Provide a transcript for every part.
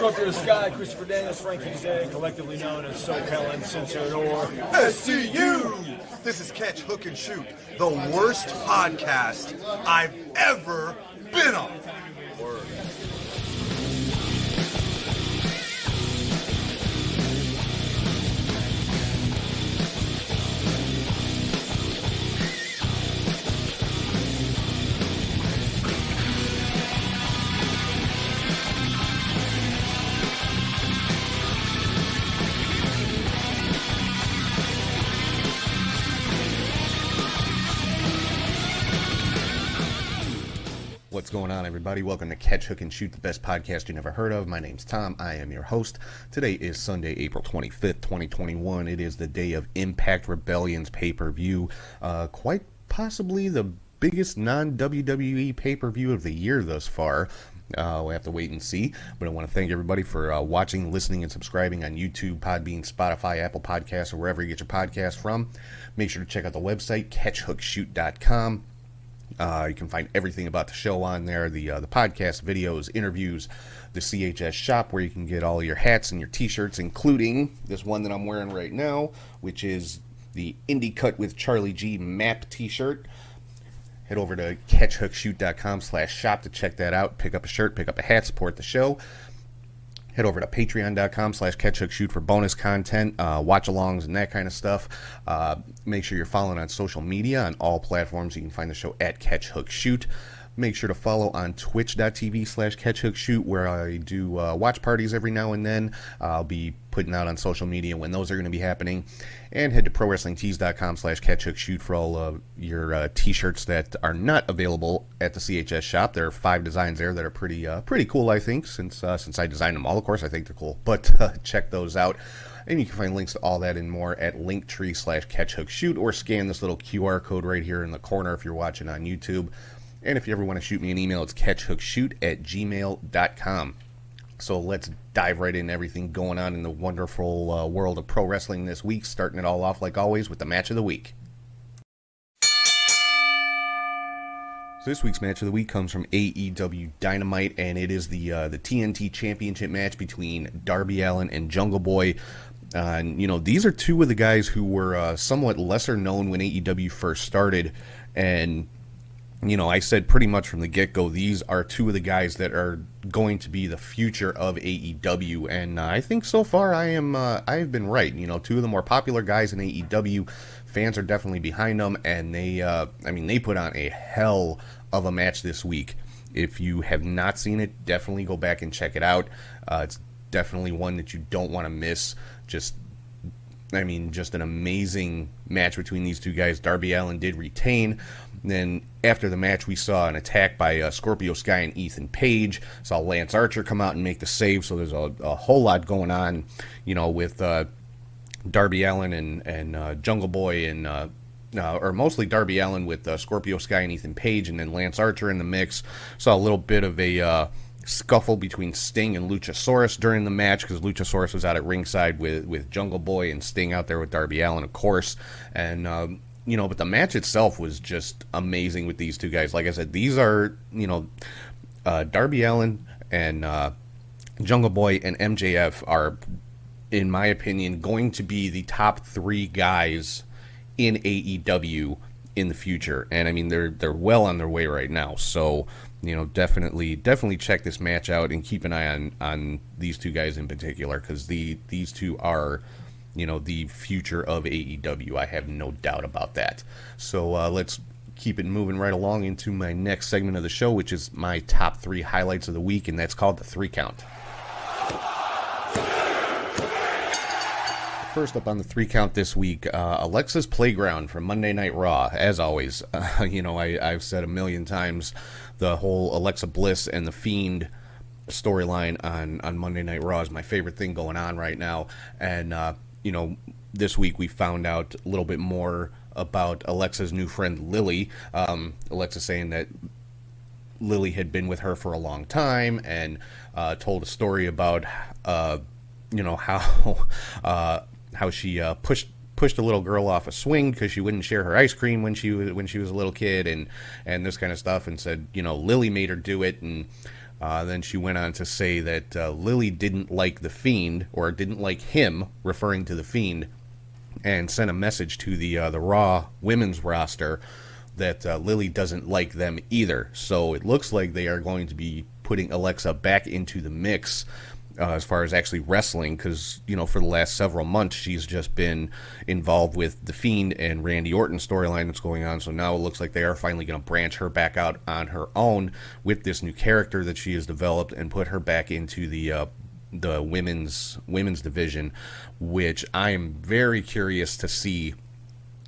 Up to the sky, Christopher Daniels, Frankie Zay, collectively known as SoCal Uncensored or SCU. This is Catch, Hook, and Shoot, the worst podcast I've ever been on. Word. What's going on, everybody? Welcome to Catch, Hook, and Shoot, the best podcast you never heard of. My name's Tom. I am your host. Today is Sunday, April 25th, 2021. It is the day of Impact Rebellion's pay-per-view. Quite possibly the biggest non-WWE pay-per-view of the year thus far. We'll have to wait and see. But I want to thank everybody for watching, listening, and subscribing on YouTube, Podbean, Spotify, Apple Podcasts, or wherever you get your podcasts from. Make sure to check out the website, catchhookshoot.com. You can find everything about the show on there, the podcast, videos, interviews, the CHS shop where you can get all your hats and your t-shirts, including this one that I'm wearing right now, which is the Indie Cut with Charlie G map t-shirt. Head over to catchhookshoot.com/shop to check that out. Pick up a shirt, pick up a hat, support the show. Head over to patreon.com/catchhookshoot for bonus content, watch-alongs, and that kind of stuff. Make sure you're following on social media on all platforms. You can find the show at catchhookshoot. Make sure to follow on twitch.tv/catchhookshoot, where I do watch parties every now and then. I'll be putting out on social media when those are going to be happening. And head to prowrestlingtees.com/catchhookshoot for all of your t-shirts that are not available at the CHS shop. There are 5 designs there that are pretty cool, I think, since I designed them all. Of course, I think they're cool, but check those out. And you can find links to all that and more at linktree/catchhookshoot, or scan this little QR code right here in the corner if you're watching on YouTube. And if you ever want to shoot me an email, it's catchhookshoot@gmail.com. So let's dive right into everything going on in the wonderful world of pro wrestling this week, starting it all off like always with the match of the week. So this week's match of the week comes from AEW Dynamite, and it is the TNT Championship match between Darby Allin and Jungle Boy. And, you know, these are two of the guys who were somewhat lesser known when AEW first started, and you know, I said pretty much from the get-go, these are two of the guys that are going to be the future of AEW, and I think so far I've been right. You know, two of the more popular guys in AEW, fans are definitely behind them, and they put on a hell of a match this week. If you have not seen it, definitely go back and check it out. It's definitely one that you don't want to miss. Just an amazing match between these two guys. Darby Allin did retain. Then after the match, we saw an attack by Scorpio Sky and Ethan Page. Saw Lance Archer come out and make the save. So there's a whole lot going on, you know, with Darby Allin and Jungle Boy, and or mostly Darby Allin with Scorpio Sky and Ethan Page, and then Lance Archer in the mix. Saw a little bit of a scuffle between Sting and Luchasaurus during the match, because Luchasaurus was out at ringside with Jungle Boy, and Sting out there with Darby Allin, of course. And you know, but the match itself was just amazing with these two guys. Like I said, these are, you know, Darby Allin and Jungle Boy and MJF are, in my opinion, going to be the top 3 guys in AEW in the future. And I mean, they're well on their way right now. So, you know, definitely check this match out and keep an eye on these two guys in particular, because these two are, you know, the future of AEW. I have no doubt about that. So let's keep it moving right along into my next segment of the show, which is my top 3 highlights of the week, and that's called the 3 count. First up on the 3 count this week, Alexa's Playground from Monday Night Raw. As always, you know, I've said a million times, the whole Alexa Bliss and The Fiend storyline on Monday Night Raw is my favorite thing going on right now. And you know, this week we found out a little bit more about Alexa's new friend Lily. Alexa saying that Lily had been with her for a long time, and told a story about you know, how she pushed a little girl off a swing because she wouldn't share her ice cream when she was a little kid, and this kind of stuff, and said, you know, Lily made her do it. And Then she went on to say that Lily didn't like The Fiend, or didn't like him, referring to The Fiend, and sent a message to the Raw women's roster that Lily doesn't like them either. So it looks like they are going to be putting Alexa back into the mix as far as actually wrestling, because, you know, for the last several months she's just been involved with The Fiend and Randy Orton storyline that's going on. So now it looks like they are finally going to branch her back out on her own with this new character that she has developed and put her back into the women's division, which I am very curious to see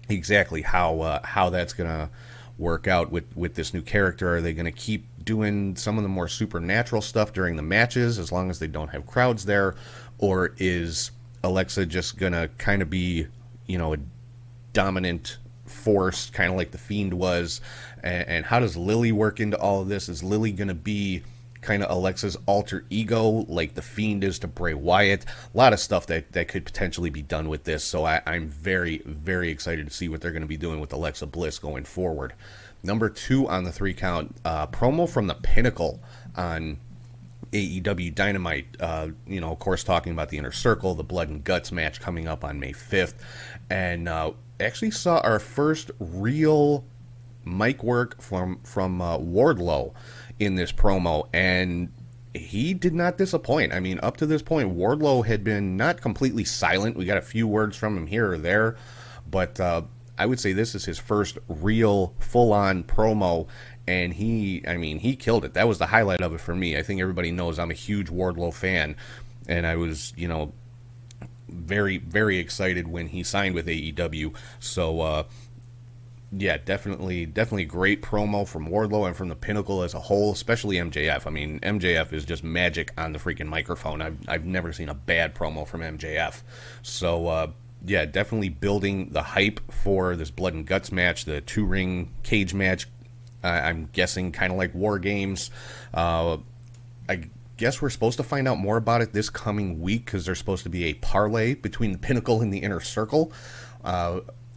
exactly how that's gonna work out with this new character. Are they gonna keep doing some of the more supernatural stuff during the matches as long as they don't have crowds there, or is Alexa just gonna kind of be, you know, a dominant force, kind of like The Fiend was? And how does Lily work into all of this? Is Lily gonna be kind of Alexa's alter ego like The Fiend is to Bray Wyatt? A lot of stuff that could potentially be done with this, so I'm very, very excited to see what they're going to be doing with Alexa Bliss going forward. Number 2 on the 3 count, promo from the Pinnacle on AEW Dynamite, you know, of course, talking about the Inner Circle, the Blood and Guts match coming up on May 5th, and actually saw our first real mic work from Wardlow in this promo, and he did not disappoint. I mean, up to this point, Wardlow had been not completely silent. We got a few words from him here or there, but I would say this is his first real full-on promo, and he killed it. That was the highlight of it for me. I think everybody knows I'm a huge Wardlow fan, and I was, you know, very, very excited when he signed with AEW. So, yeah, definitely great promo from Wardlow and from the Pinnacle as a whole, especially MJF. I mean, MJF is just magic on the freaking microphone. I've never seen a bad promo from MJF. So, yeah, definitely building the hype for this Blood and Guts match, the 2-ring cage match. I'm guessing kind of like War Games. I guess we're supposed to find out more about it this coming week, because there's supposed to be a parlay between the Pinnacle and the Inner Circle.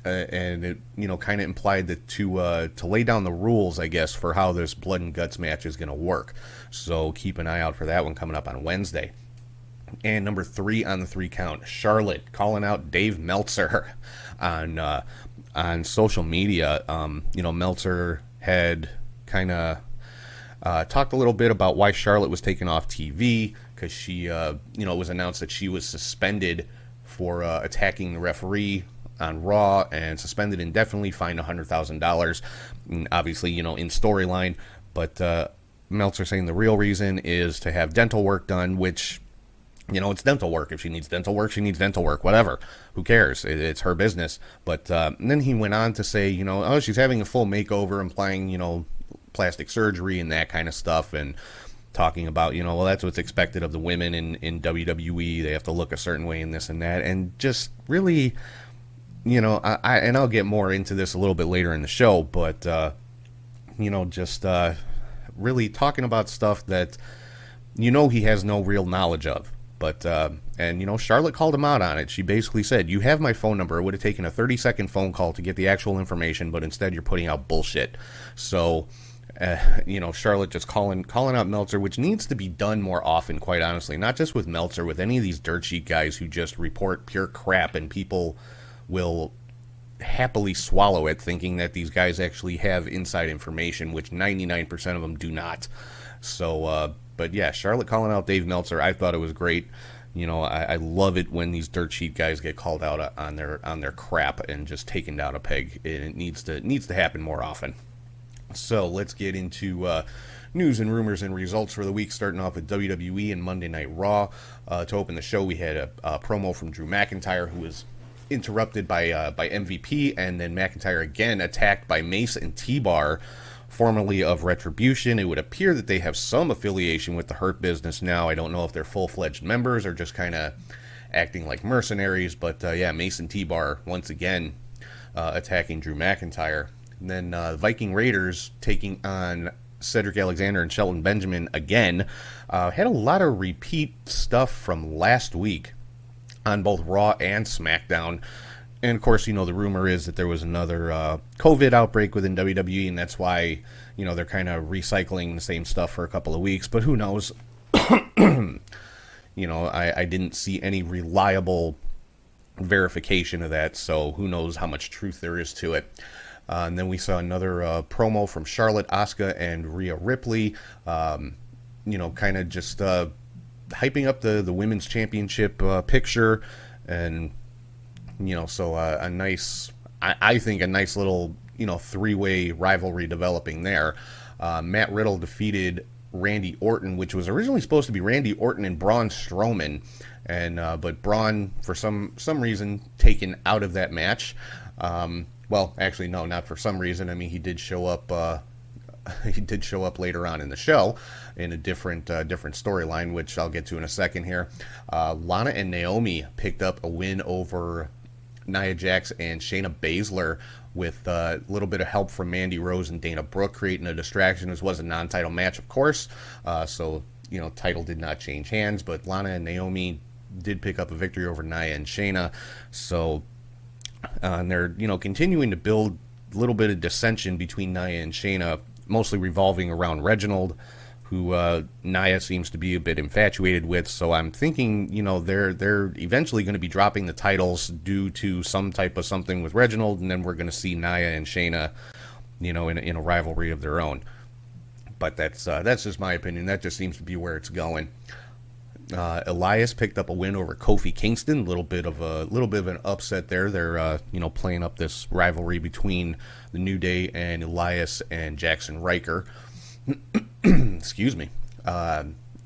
And it, you know, kind of implied that to lay down the rules, I guess, for how this Blood and Guts match is going to work. So keep an eye out for that one coming up on Wednesday. And number 3 on the 3 count, Charlotte calling out Dave Meltzer on social media. You know, Meltzer had kind of talked a little bit about why Charlotte was taken off TV, because she, you know, it was announced that she was suspended for attacking the referee on Raw, and suspended indefinitely, fined $100,000. Obviously, you know, in storyline, but Meltzer saying the real reason is to have dental work done, which, you know, it's dental work. If she needs dental work, she needs dental work, whatever. Who cares? It's her business. But then he went on to say, you know, oh, she's having a full makeover, implying, you know, plastic surgery and that kind of stuff, and talking about, you know, well, that's what's expected of the women in WWE. They have to look a certain way and this and that, and just really, you know, I'll get more into this a little bit later in the show, but, you know, just really talking about stuff that, you know, he has no real knowledge of. But, and, you know, Charlotte called him out on it. She basically said, you have my phone number. It would have taken a 30-second phone call to get the actual information, but instead you're putting out bullshit. So, you know, Charlotte just calling out Meltzer, which needs to be done more often, quite honestly. Not just with Meltzer, with any of these dirt sheet guys who just report pure crap, and people will happily swallow it, thinking that these guys actually have inside information, which 99% of them do not. So, but yeah, Charlotte calling out Dave Meltzer, I thought it was great. You know, I love it when these dirt sheet guys get called out on their crap and just taken down a peg. It needs to happen more often. So let's get into news and rumors and results for the week, starting off with WWE and Monday Night Raw. To open the show, we had a promo from Drew McIntyre, who was interrupted by MVP, and then McIntyre again attacked by Mace and T-Bar, formerly of Retribution. It would appear that they have some affiliation with the Hurt Business now. I don't know if they're full-fledged members or just kind of acting like mercenaries, but yeah, Mace and T-Bar once again attacking Drew McIntyre. And then Viking Raiders taking on Cedric Alexander and Shelton Benjamin again. Had a lot of repeat stuff from last week on both Raw and SmackDown. And of course, the rumor is that there was another COVID outbreak within WWE, and that's why, they're kind of recycling the same stuff for a couple of weeks. But who knows? I didn't see any reliable verification of that, so who knows how much truth there is to it. And then we saw another promo from Charlotte, Asuka, and Rhea Ripley, kind of just hyping up the women's championship picture, and so a nice, I think a nice little three-way rivalry developing there. Matt Riddle defeated Randy Orton, which was originally supposed to be Randy Orton and Braun Strowman, and but Braun for some reason taken out of that match. Well, actually, no, not for some reason. I mean, he did show up. He did show up later on in the show in a different storyline, which I'll get to in a second here. Lana and Naomi picked up a win over Nia Jax and Shayna Baszler with a little bit of help from Mandy Rose and Dana Brooke, creating a distraction. This was a non-title match, of course, so title did not change hands, but Lana and Naomi did pick up a victory over Nia and Shayna. So and they're continuing to build a little bit of dissension between Nia and Shayna, mostly revolving around Reginald, who Nia seems to be a bit infatuated with. So I'm thinking, they're eventually going to be dropping the titles due to some type of something with Reginald, and then we're going to see Nia and Shayna, in a rivalry of their own. But that's just my opinion. That just seems to be where it's going. Elias picked up a win over Kofi Kingston. A little bit of an upset there. They're playing up this rivalry between the New Day and Elias and Jackson Riker. Excuse me.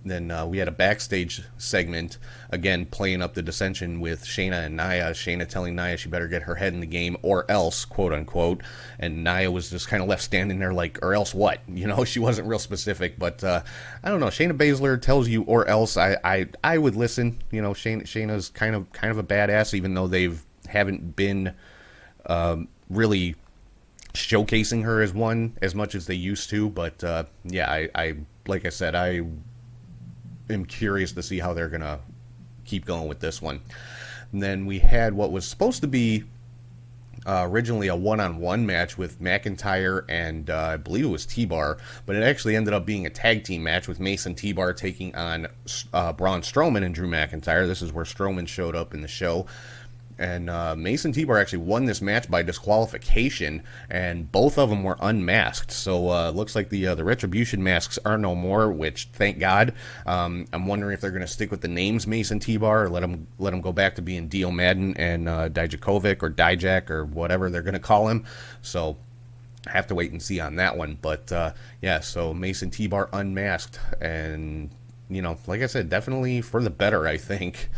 Then we had a backstage segment, again, playing up the dissension with Shayna and Nia. Shayna telling Nia she better get her head in the game or else, quote unquote. And Nia was just kind of left standing there like, or else what? She wasn't real specific, but I don't know. Shayna Baszler tells you or else. I would listen. Shayna's kind of a badass, even though haven't been really showcasing her as one as much as they used to. But I like I said, I am curious to see how they're gonna keep going with this one. And then we had what was supposed to be originally a one-on-one match with McIntyre and I believe it was T-Bar, but it actually ended up being a tag team match with Mason T-Bar taking on Braun Strowman and Drew McIntyre. This is where Strowman showed up in the show. And Mason T-Bar actually won this match by disqualification, and both of them were unmasked. So looks like the Retribution masks are no more, which thank God. I'm wondering if they're going to stick with the names Mason T-Bar or let them go back to being Dio Madden and Dijakovic or Dijak or whatever they're going to call him. So I have to wait and see on that one. But so Mason T-Bar unmasked, and like I said, definitely for the better, I think.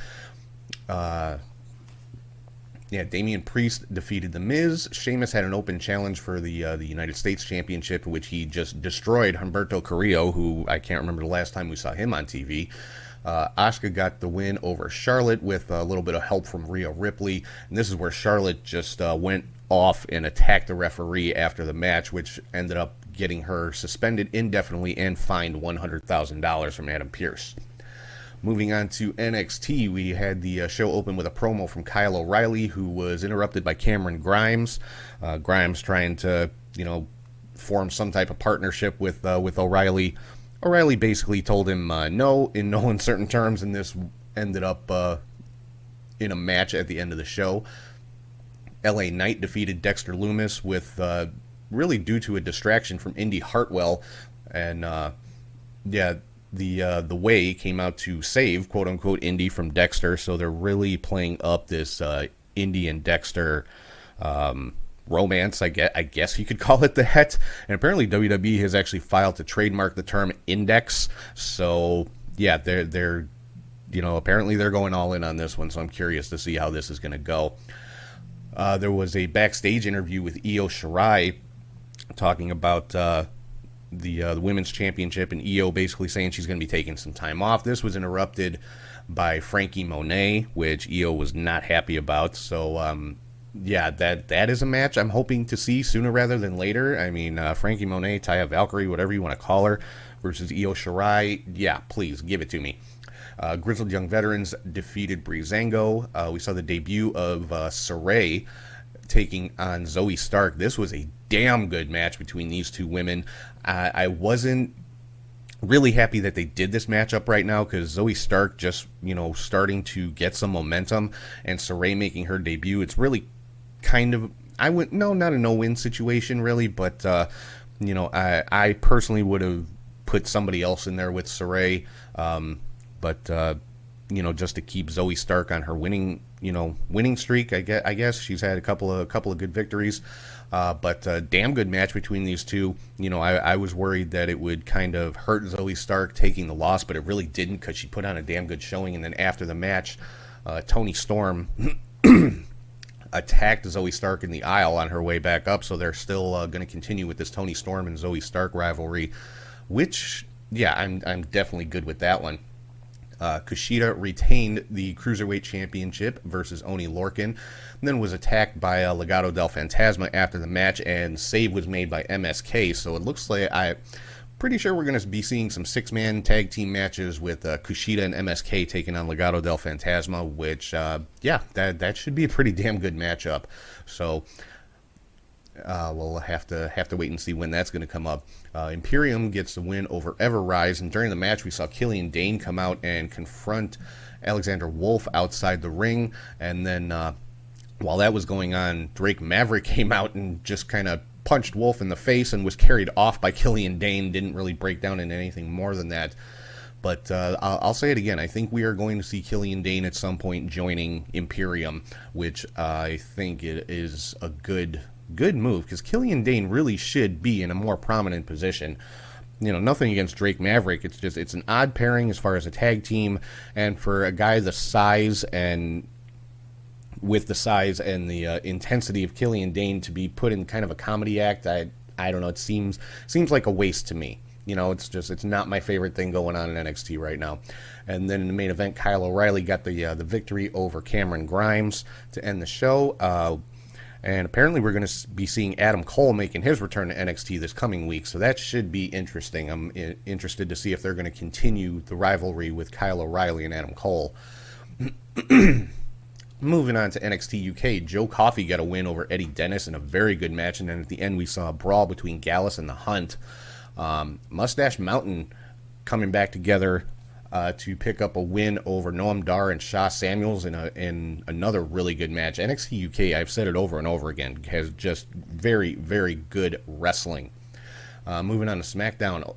Damian Priest defeated The Miz. Sheamus had an open challenge for the United States Championship, in which he just destroyed Humberto Carrillo, who I can't remember the last time we saw him on TV. Asuka got the win over Charlotte with a little bit of help from Rhea Ripley. And this is where Charlotte just went off and attacked the referee after the match, which ended up getting her suspended indefinitely and fined $100,000 from Adam Pearce. Moving on to NXT, we had the show open with a promo from Kyle O'Reilly, who was interrupted by Cameron Grimes. Grimes trying to, form some type of partnership with O'Reilly. O'Reilly basically told him no in no uncertain terms, and this ended up in a match at the end of the show. LA Knight defeated Dexter Lumis with really due to a distraction from Indy Hartwell, and the Way came out to save, quote unquote, Indy from Dexter. So they're really playing up this Indy and Dexter romance, I guess you could call it that. And apparently WWE has actually filed to trademark the term index. So yeah, they're apparently they're going all in on this one. So I'm curious to see how this is going to go. There was a backstage interview with Io Shirai talking about the women's championship, and Io basically saying she's going to be taking some time off. This was interrupted by Frankie Monet, which Io was not happy about. So that is a match I'm hoping to see sooner rather than later. I mean, Frankie Monet, Taya Valkyrie, whatever you want to call her, versus Io Shirai. Yeah, please give it to me. Grizzled Young Veterans defeated Breezango. We saw the debut of Saray taking on Zoe Stark. This was a damn good match between these two women. I wasn't really happy that they did this matchup right now because Zoe Stark just, starting to get some momentum, and Saray making her debut. It's really kind of, not a no-win situation really, but, I personally would have put somebody else in there with Saray, but just to keep Zoe Stark on her winning streak. I guess she's had a couple of good victories, but damn good match between these two. I was worried that it would kind of hurt Zoe Stark taking the loss, but it really didn't because she put on a damn good showing. And then after the match, Toni Storm attacked Zoe Stark in the aisle on her way back up, so they're still going to continue with this Toni Storm and Zoe Stark rivalry, which, yeah, I'm definitely good with that one. Kushida retained the Cruiserweight Championship versus Oni Lorcan, and then was attacked by Legado del Fantasma after the match, and save was made by MSK, so it looks like I'm pretty sure we're going to be seeing some six-man tag team matches with Kushida and MSK taking on Legado del Fantasma, which, that should be a pretty damn good matchup. So we'll have to wait and see when that's going to come up. Imperium gets the win over Everrise, and during the match we saw Killian Dane come out and confront Alexander Wolf outside the ring, and then while that was going on, Drake Maverick came out and just kind of punched Wolf in the face and was carried off by Killian Dane. Didn't really break down into anything more than that. But I'll say it again. I think we are going to see Killian Dane at some point joining Imperium, which I think it is a good move, because Killian Dane really should be in a more prominent position. Nothing against Drake Maverick. It's an odd pairing as far as a tag team, and for a guy the size and with the size and the intensity of Killian Dane to be put in kind of a comedy act, I don't know. It seems like a waste to me. It's not my favorite thing going on in NXT right now. And then in the main event, Kyle O'Reilly got the victory over Cameron Grimes to end the show. And apparently we're going to be seeing Adam Cole making his return to NXT this coming week, so that should be interesting. I'm interested to see if they're going to continue the rivalry with Kyle O'Reilly and Adam Cole. Moving on to NXT UK, Joe Coffey got a win over Eddie Dennis in a very good match, and then at the end we saw a brawl between Gallus and the Hunt. Mustache Mountain coming back together to pick up a win over Noam Dar and Shah Samuels in another really good match. NXT UK, I've said it over and over again, has just very, very good wrestling. Moving on to SmackDown,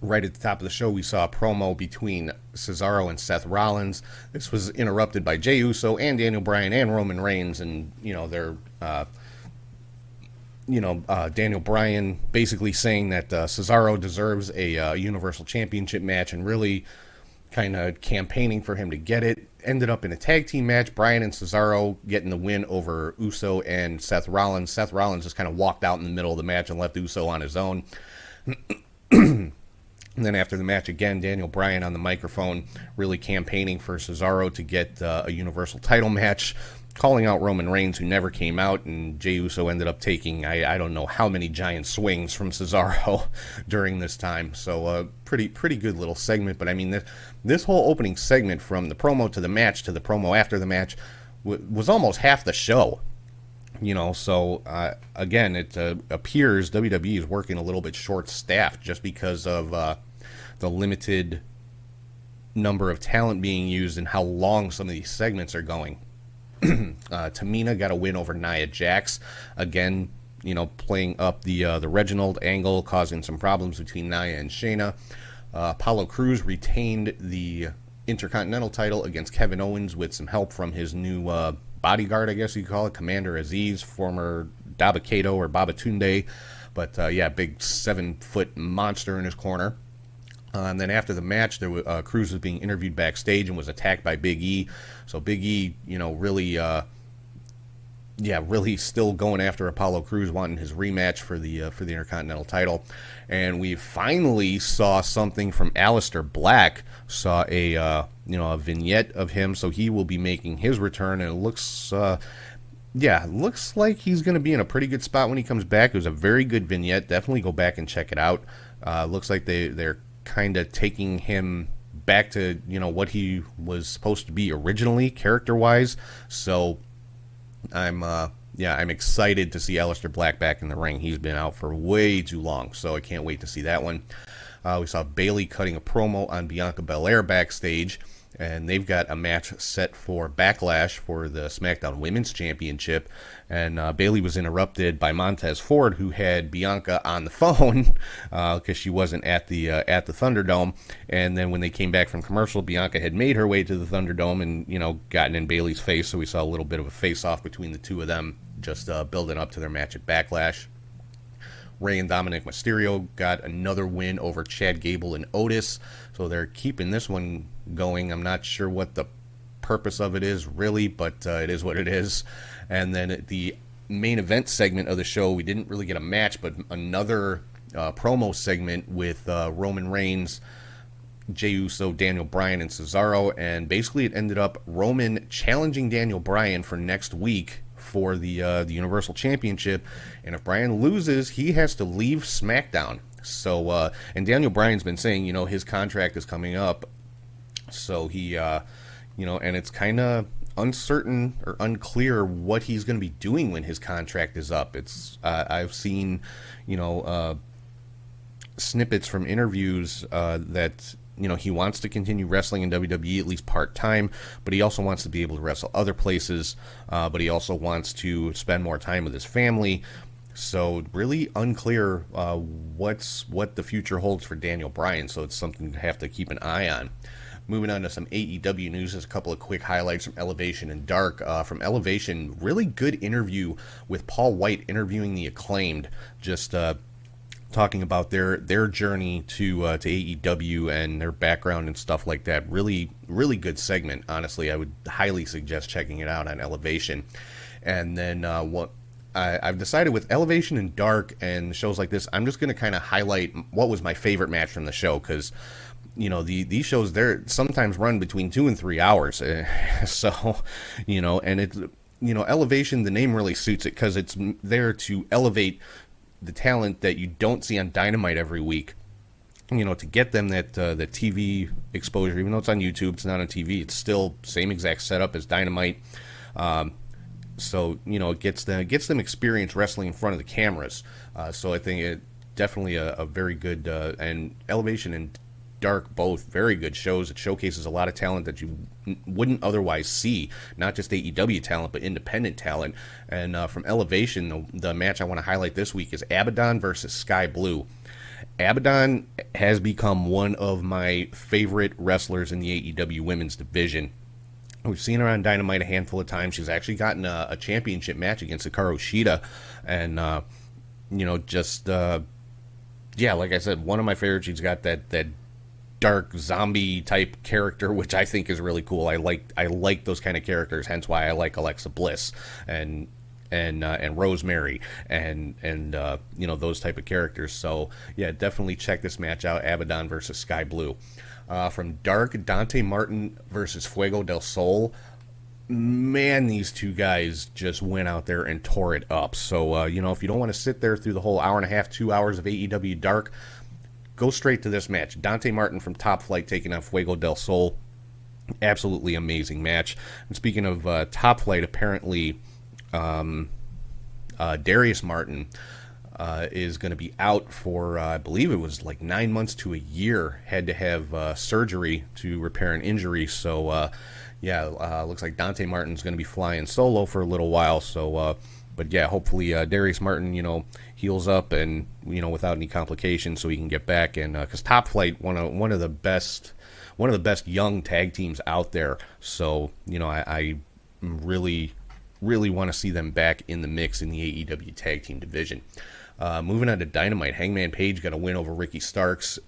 right at the top of the show, we saw a promo between Cesaro and Seth Rollins. This was interrupted by Jey Uso and Daniel Bryan and Roman Reigns, and Daniel Bryan basically saying that Cesaro deserves a Universal Championship match and really kind of campaigning for him to get it. Ended up in a tag team match, Bryan and Cesaro getting the win over Uso and Seth Rollins. Seth Rollins just kind of walked out in the middle of the match and left Uso on his own. And then after the match, again, Daniel Bryan on the microphone really campaigning for Cesaro to get a Universal title match, calling out Roman Reigns, who never came out, and Jey Uso ended up taking, I don't know how many giant swings from Cesaro during this time. So pretty good little segment. But I mean, this whole opening segment, from the promo to the match to the promo after the match, was almost half the show. So again, it appears WWE is working a little bit short-staffed just because of the limited number of talent being used and how long some of these segments are going. Tamina got a win over Nia Jax. Again, playing up the Reginald angle, causing some problems between Nia and Shayna. Apollo Crews retained the Intercontinental title against Kevin Owens with some help from his new bodyguard, I guess you could call it, Commander Aziz, former Dabba-Kato or Babatunde. But big 7-foot monster in his corner. And then after the match, Cruz was being interviewed backstage and was attacked by Big E. So Big E, really still going after Apollo Crews, wanting his rematch for the Intercontinental title. And we finally saw something from Aleister Black. Saw a vignette of him, so he will be making his return, and it looks like he's going to be in a pretty good spot when he comes back. It was a very good vignette. Definitely go back and check it out. Looks like they're kind of taking him back to, what he was supposed to be originally, character-wise. So I'm excited to see Aleister Black back in the ring. He's been out for way too long, so I can't wait to see that one. We saw Bayley cutting a promo on Bianca Belair backstage, and they've got a match set for Backlash for the Smackdown Women's Championship. And Bayley was interrupted by Montez Ford, who had Bianca on the phone because she wasn't at the Thunderdome. And then when they came back from commercial, Bianca had made her way to the Thunderdome and gotten in Bayley's face. So we saw a little bit of a face-off between the two of them, just building up to their match at Backlash. Rey and Dominic Mysterio got another win over Chad Gable and Otis, so they're keeping this one going. I'm not sure what the purpose of it is really, but it is what it is. And then at the main event segment of the show, we didn't really get a match, but another promo segment with Roman Reigns, Jey Uso, Daniel Bryan, and Cesaro, and basically it ended up Roman challenging Daniel Bryan for next week for the Universal Championship, and if Bryan loses, he has to leave SmackDown. So, and Daniel Bryan's been saying, his contract is coming up, so he, and it's kind of uncertain or unclear what he's going to be doing when his contract is up. It's I've seen, snippets from interviews that he wants to continue wrestling in WWE at least part-time, but he also wants to be able to wrestle other places, but he also wants to spend more time with his family. So really unclear what the future holds for Daniel Bryan, so it's something to have to keep an eye on. Moving on to some AEW news, there's a couple of quick highlights from Elevation and Dark. From Elevation, really good interview with Paul White interviewing the Acclaimed, just talking about their journey to AEW and their background and stuff like that. Really, really good segment. Honestly, I would highly suggest checking it out on Elevation. And then what I've decided with Elevation and Dark and shows like this, I'm just going to kind of highlight what was my favorite match from the show, because these shows, they're sometimes run between 2 and 3 hours. So, and it's, Elevation, the name really suits it because it's there to elevate the talent that you don't see on Dynamite every week, to get them that the TV exposure. Even though it's on YouTube, it's not on TV. It's still same exact setup as Dynamite. So it gets them experience wrestling in front of the cameras. So I think it definitely a very good and Elevation and Dark, both very good shows. It showcases a lot of talent that you wouldn't otherwise see, not just AEW talent, but independent talent. And from Elevation, the match I want to highlight this week is Abaddon versus Sky Blue. Abaddon has become one of my favorite wrestlers in the AEW women's division. We've seen her on Dynamite a handful of times. She's actually gotten a championship match against Hikaru Shida. And, like I said, one of my favorites. She's got that dark zombie type character, which I think is really cool. I like those kind of characters, hence why I like Alexa Bliss and Rosemary and those type of characters. So yeah, definitely check this match out, Abaddon versus Sky Blue. From Dark, Dante Martin versus Fuego del Sol. Man, these two guys just went out there and tore it up. So if you don't want to sit there through the whole hour and a half, 2 hours of AEW Dark, go straight to this match. Dante Martin from Top Flight taking on Fuego del Sol. Absolutely amazing match. And speaking of Top Flight, apparently Darius Martin is going to be out for, I believe it was like 9 months to a year. Had to have surgery to repair an injury. So, looks like Dante Martin's going to be flying solo for a little while. So, but yeah, hopefully Darius Martin, heals up and without any complications, so he can get back. And because Top Flight, one of the best young tag teams out there. So I really want to see them back in the mix in the AEW tag team division. Moving on to Dynamite, Hangman Page got a win over Ricky Starks.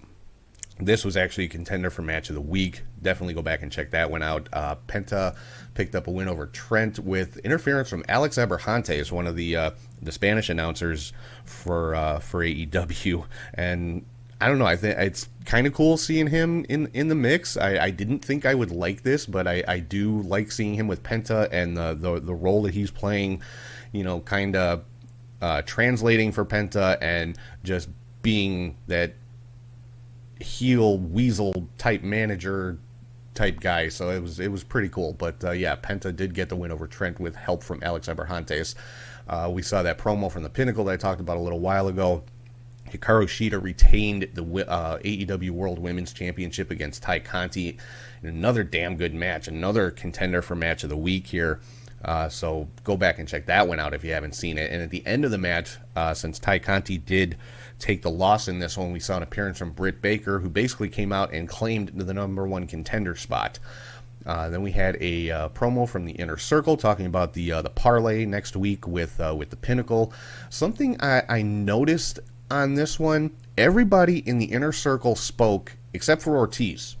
This was actually a contender for match of the week. Definitely go back and check that one out. Penta picked up a win over Trent with interference from Alex Abrahantes, one of the Spanish announcers for AEW. And I don't know, I think it's kind of cool seeing him in the mix. I didn't think I would like this, but I do like seeing him with Penta and the role that he's playing, kind of translating for Penta and just being that heel weasel type manager type guy, so it was pretty cool. But yeah, Penta did get the win over Trent with help from Alex Abrahantes. We saw that promo from the Pinnacle that I talked about a little while ago. Hikaru Shida retained the AEW World Women's Championship against Ty Conti in another damn good match, another contender for match of the week here. So go back and check that one out if you haven't seen it. And at the end of the match, since Ty Conti did take the loss in this one, we saw an appearance from Britt Baker, who basically came out and claimed the number one contender spot. Then we had a promo from the Inner Circle talking about the parlay next week with the Pinnacle. Something I noticed on this one, everybody in the Inner Circle spoke except for Ortiz.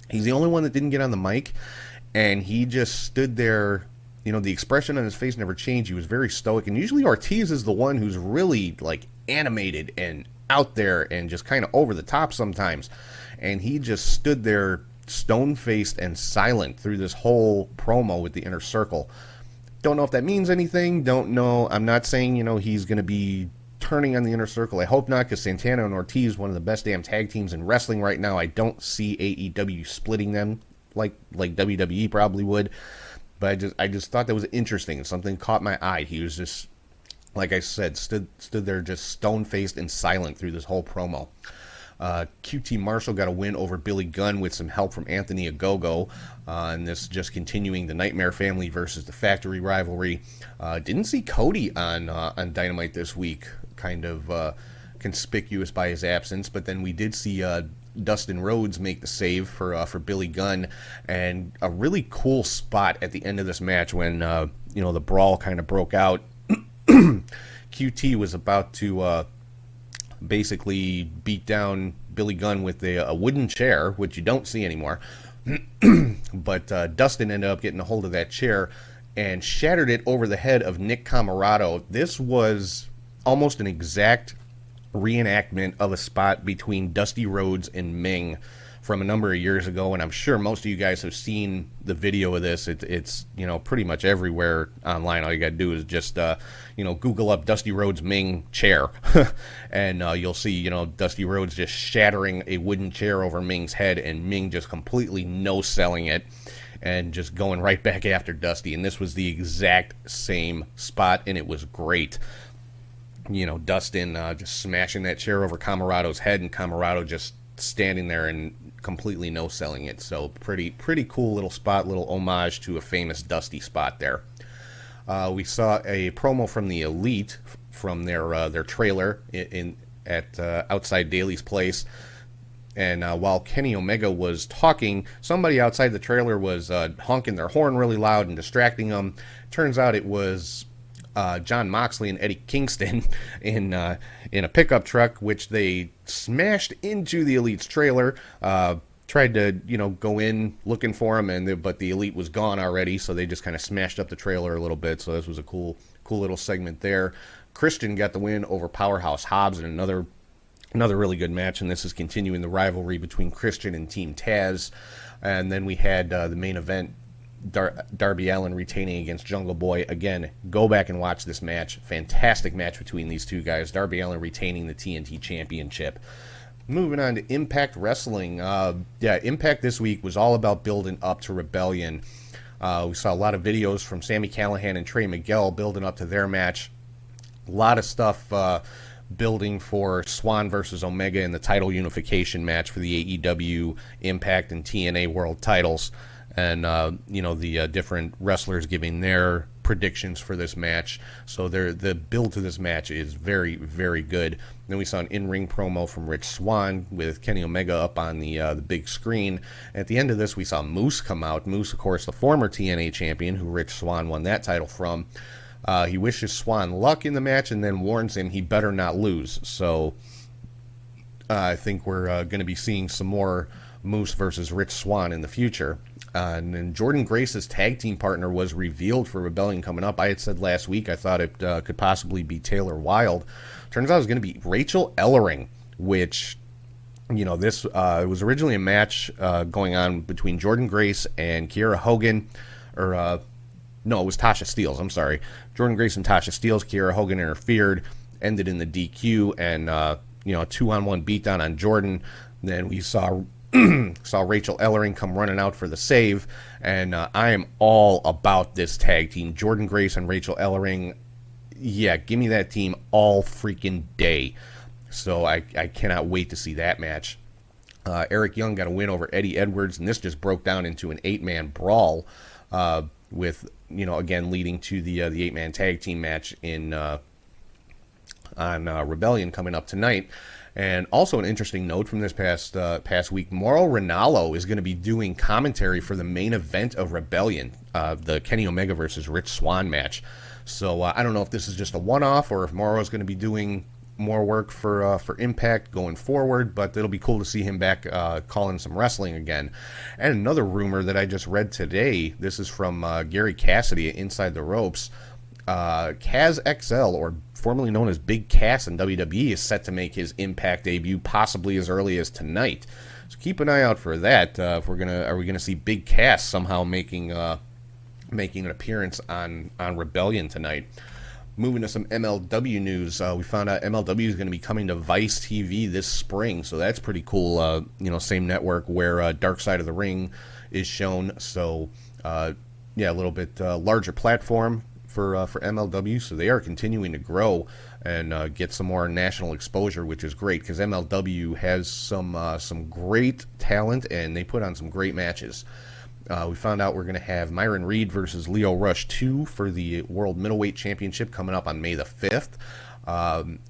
He's the only one that didn't get on the mic, and he just stood there. You know, the expression on his face never changed. He was very stoic, and usually Ortiz is the one who's really like animated and out there and just kind of over the top sometimes. And he just stood there stone-faced and silent through this whole promo with the Inner Circle. Don't know if that means anything. Don't know. I'm not saying, you know, he's going to be turning on the Inner Circle. I hope not, because Santana and Ortiz, one of the best damn tag teams in wrestling right now. I don't see AEW splitting them like WWE probably would. But I just thought that was interesting, and something caught my eye. He was just, like I said, stood there just stone-faced and silent through this whole promo. QT Marshall got a win over Billy Gunn with some help from Anthony Ogogo, and this just continuing the Nightmare Family versus the Factory rivalry. Didn't see Cody on Dynamite this week, kind of conspicuous by his absence, but then we did see Dustin Rhodes make the save for Billy Gunn, and a really cool spot at the end of this match when the brawl kind of broke out. QT was about to basically beat down Billy Gunn with a wooden chair, which you don't see anymore. But Dustin ended up getting a hold of that chair and shattered it over the head of Nick Camarado. This was almost an exact reenactment of a spot between Dusty Rhodes and Ming from a number of years ago, and I'm sure most of you guys have seen the video of this. It's pretty much everywhere online. All you gotta do is just Google up Dusty Rhodes Ming chair, and you'll see Dusty Rhodes just shattering a wooden chair over Ming's head, and Ming just completely no-selling it and just going right back after Dusty. And this was the exact same spot, and it was great. Dustin just smashing that chair over Camarado's head, and Camarado just standing there and completely no-selling it. So pretty cool little spot, little homage to a famous Dusty spot there. We saw a promo from the Elite from their trailer at outside Daly's place. And while Kenny Omega was talking, somebody outside the trailer was honking their horn really loud and distracting them. Turns out it was John Moxley and Eddie Kingston in a pickup truck, which they smashed into the Elite's trailer. Tried to go in looking for him, but the Elite was gone already, so they just kind of smashed up the trailer a little bit. So this was a cool little segment there. Christian got the win over Powerhouse Hobbs in another really good match, and this is continuing the rivalry between Christian and Team Taz. And then we had the main event, Darby Allin retaining against Jungle Boy. Again, go back and watch this match. Fantastic match between these two guys. Darby Allin retaining the TNT Championship. Moving on to Impact Wrestling. Impact this week was all about building up to Rebellion. We saw a lot of videos from Sami Callihan and Trey Miguel building up to their match. A lot of stuff building for Swan versus Omega in the title unification match for the AEW, Impact, and TNA World titles. And, the different wrestlers giving their predictions for this match. So the build to this match is very, very good. Then we saw an in-ring promo from Rich Swann with Kenny Omega up on the big screen. At the end of this, we saw Moose come out. Moose, of course, the former TNA champion, who Rich Swann won that title from. He wishes Swann luck in the match and then warns him he better not lose. So I think we're going to be seeing some more Moose versus Rich Swann in the future. And then Jordan Grace's tag team partner was revealed for Rebellion coming up. I had said last week I thought it could possibly be Taylor Wilde. Turns out it was going to be Rachel Ellering, which, this it was originally a match going on between Jordan Grace and Kiera Hogan. No, it was Tasha Steelz. I'm sorry. Jordan Grace and Tasha Steelz. Kiera Hogan interfered, ended in the DQ, and a 2-on-1 beatdown on Jordan. Then we saw saw Rachel Ellering come running out for the save, and I am all about this tag team. Jordynne Grace and Rachel Ellering, yeah, give me that team all freaking day. So I cannot wait to see that match. Eric Young got a win over Eddie Edwards, and this just broke down into an 8-man brawl, with, again, leading to the 8-man tag team match on Rebellion coming up tonight. And also an interesting note from this past week, Mauro Ranallo is going to be doing commentary for the main event of Rebellion, the Kenny Omega versus Rich Swann match. So I don't know if this is just a one-off or if Mauro is going to be doing more work for Impact going forward, but it'll be cool to see him back calling some wrestling again. And another rumor that I just read today, this is from Gary Cassidy at Inside the Ropes. Kaz XL, or formerly known as Big Cass in WWE, is set to make his Impact debut possibly as early as tonight. So keep an eye out for that. Are we gonna see Big Cass somehow making an appearance on Rebellion tonight? Moving to some MLW news, we found out MLW is going to be coming to Vice TV this spring, so that's pretty cool. Same network where Dark Side of the Ring is shown. So, a little bit larger platform for MLW. So they are continuing to grow and get some more national exposure, which is great because MLW has some great talent and they put on some great matches. We found out we're going to have Myron Reed versus Leo Rush 2 for the World Middleweight Championship coming up on May the 5th.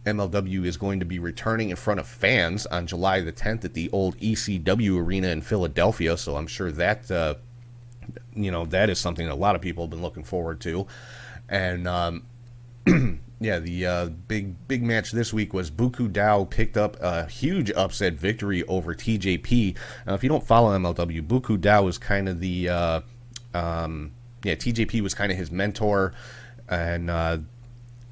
MLW is going to be returning in front of fans on July the 10th at the old ECW arena in Philadelphia, so I'm sure that, that is something that a lot of people have been looking forward to. And, the big match this week was Buku Dao picked up a huge upset victory over TJP. Now, if you don't follow MLW, Buku Dao is kind of the TJP was kind of his mentor, and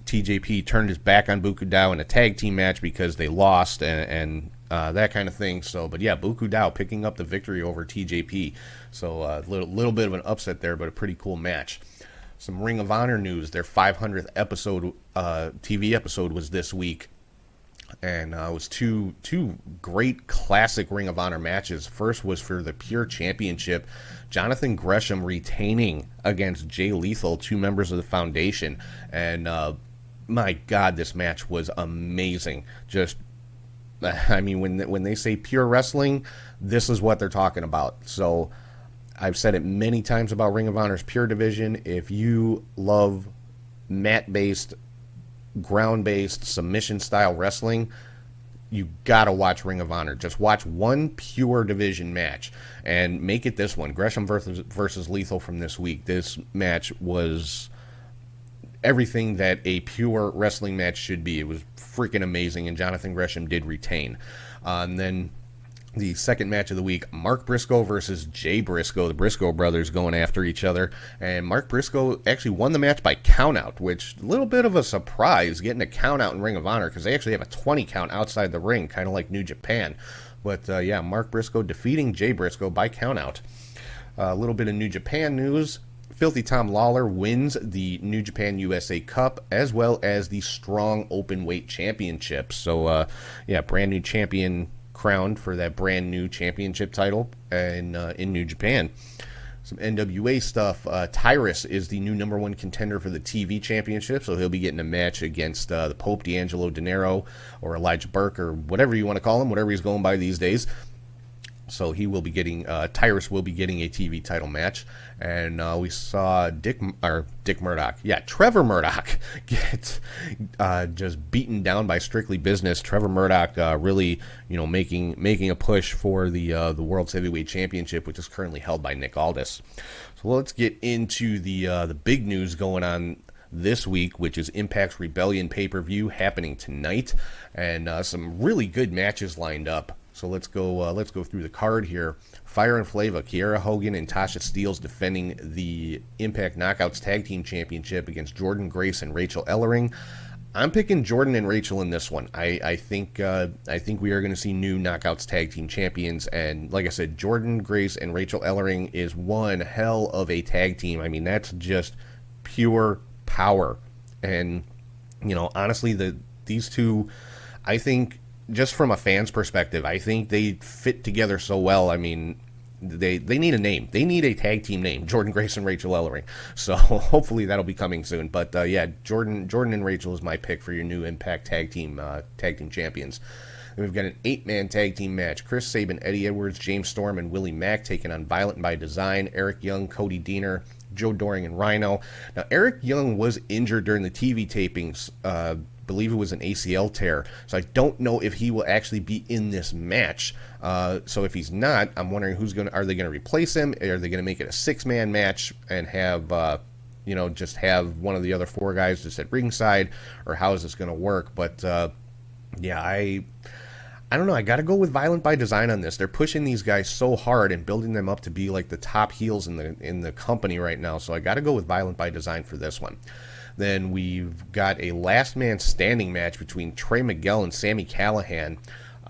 TJP turned his back on Buku Dao in a tag team match because they lost and that kind of thing. So, but yeah, Buku Dao picking up the victory over TJP. So a little bit of an upset there, but a pretty cool match. Some Ring of Honor news. Their 500th episode, TV episode, was this week, and it was two great classic Ring of Honor matches. First was for the Pure Championship, Jonathan Gresham retaining against Jay Lethal, two members of the Foundation, and my God, this match was amazing. Just, I mean, when they say pure wrestling, this is what they're talking about. So I've said it many times about Ring of Honor's Pure Division. If you love mat-based, ground-based, submission-style wrestling, you gotta watch Ring of Honor. Just watch one Pure Division match and make it this one. Gresham versus Lethal from this week. This match was everything that a pure wrestling match should be. It was freaking amazing, and Jonathan Gresham did retain. And then the second match of the week, Mark Briscoe versus Jay Briscoe, the Briscoe brothers going after each other. And Mark Briscoe actually won the match by countout, which a little bit of a surprise, getting a countout in Ring of Honor, because they actually have a 20 count outside the ring, kind of like New Japan. But Mark Briscoe defeating Jay Briscoe by countout. A little bit of New Japan news. Filthy Tom Lawler wins the New Japan USA Cup as well as the Strong Openweight Championship. So, brand new champion crowned for that brand new championship title in New Japan. Some NWA stuff. Tyrus is the new number one contender for the TV championship, so he'll be getting a match against the Pope D'Angelo De Niro or Elijah Burke or whatever you want to call him, whatever he's going by these days. So he will be getting, Tyrus will be getting a TV title match. And we saw Trevor Murdoch get just beaten down by Strictly Business. Trevor Murdoch really, making a push for the World Heavyweight Championship, which is currently held by Nick Aldis. So let's get into the big news going on this week, which is Impact's Rebellion pay-per-view happening tonight, and some really good matches lined up. So let's go through the card here. Fire and Flava, Kiera Hogan and Tasha Steelz defending the Impact Knockouts Tag Team Championship against Jordynne Grace and Rachel Ellering. I'm picking Jordan and Rachel in this one. I think we are going to see new Knockouts Tag Team Champions, and like I said, Jordynne Grace and Rachel Ellering is one hell of a tag team. I mean, that's just pure power. And honestly, these two, I think just from a fan's perspective, I think they fit together so well. I mean, they need a name. They need a tag team name, Jordan Grace and Rachel Ellering. So hopefully that'll be coming soon. But yeah, Jordan and Rachel is my pick for your new Impact tag team champions. And we've got an 8-man tag team match. Chris Sabin, Eddie Edwards, James Storm, and Willie Mack taking on Violent by Design, Eric Young, Cody Deaner, Joe Doring, and Rhino. Now, Eric Young was injured during the TV tapings. Believe it was an ACL tear. So I don't know if he will actually be in this match. So if he's not, I'm wondering are they going to replace him? Are they going to make it a 6-man match and have, just have one of the other 4 guys just at ringside? Or how is this going to work? But, yeah, I don't know. I got to go with Violent by Design on this. They're pushing these guys so hard and building them up to be like the top heels in the company right now. So I got to go with Violent by Design for this one. Then we've got a last man standing match between Trey Miguel and Sami Callihan.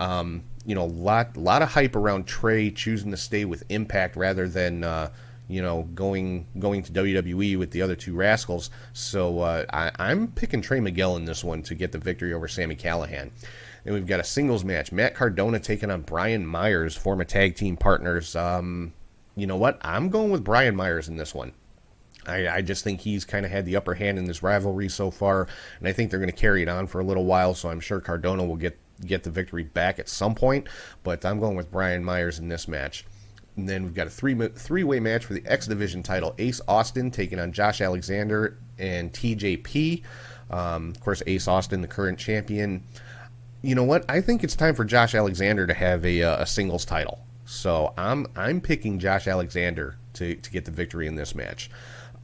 Lot of hype around Trey choosing to stay with Impact rather than going to WWE with the other 2 Rascals. So I'm picking Trey Miguel in this one to get the victory over Sami Callihan. And we've got a singles match. Matt Cardona taking on Brian Myers, former tag team partners. You know what? I'm going with Brian Myers in this one. I just think he's kind of had the upper hand in this rivalry so far, and I think they're going to carry it on for a little while, so I'm sure Cardona will get the victory back at some point, but I'm going with Brian Myers in this match. And then we've got a three-way match for the X Division title. Ace Austin taking on Josh Alexander and TJP. Of course, Ace Austin, the current champion. You know what? I think it's time for Josh Alexander to have a singles title. So I'm picking Josh Alexander to get the victory in this match.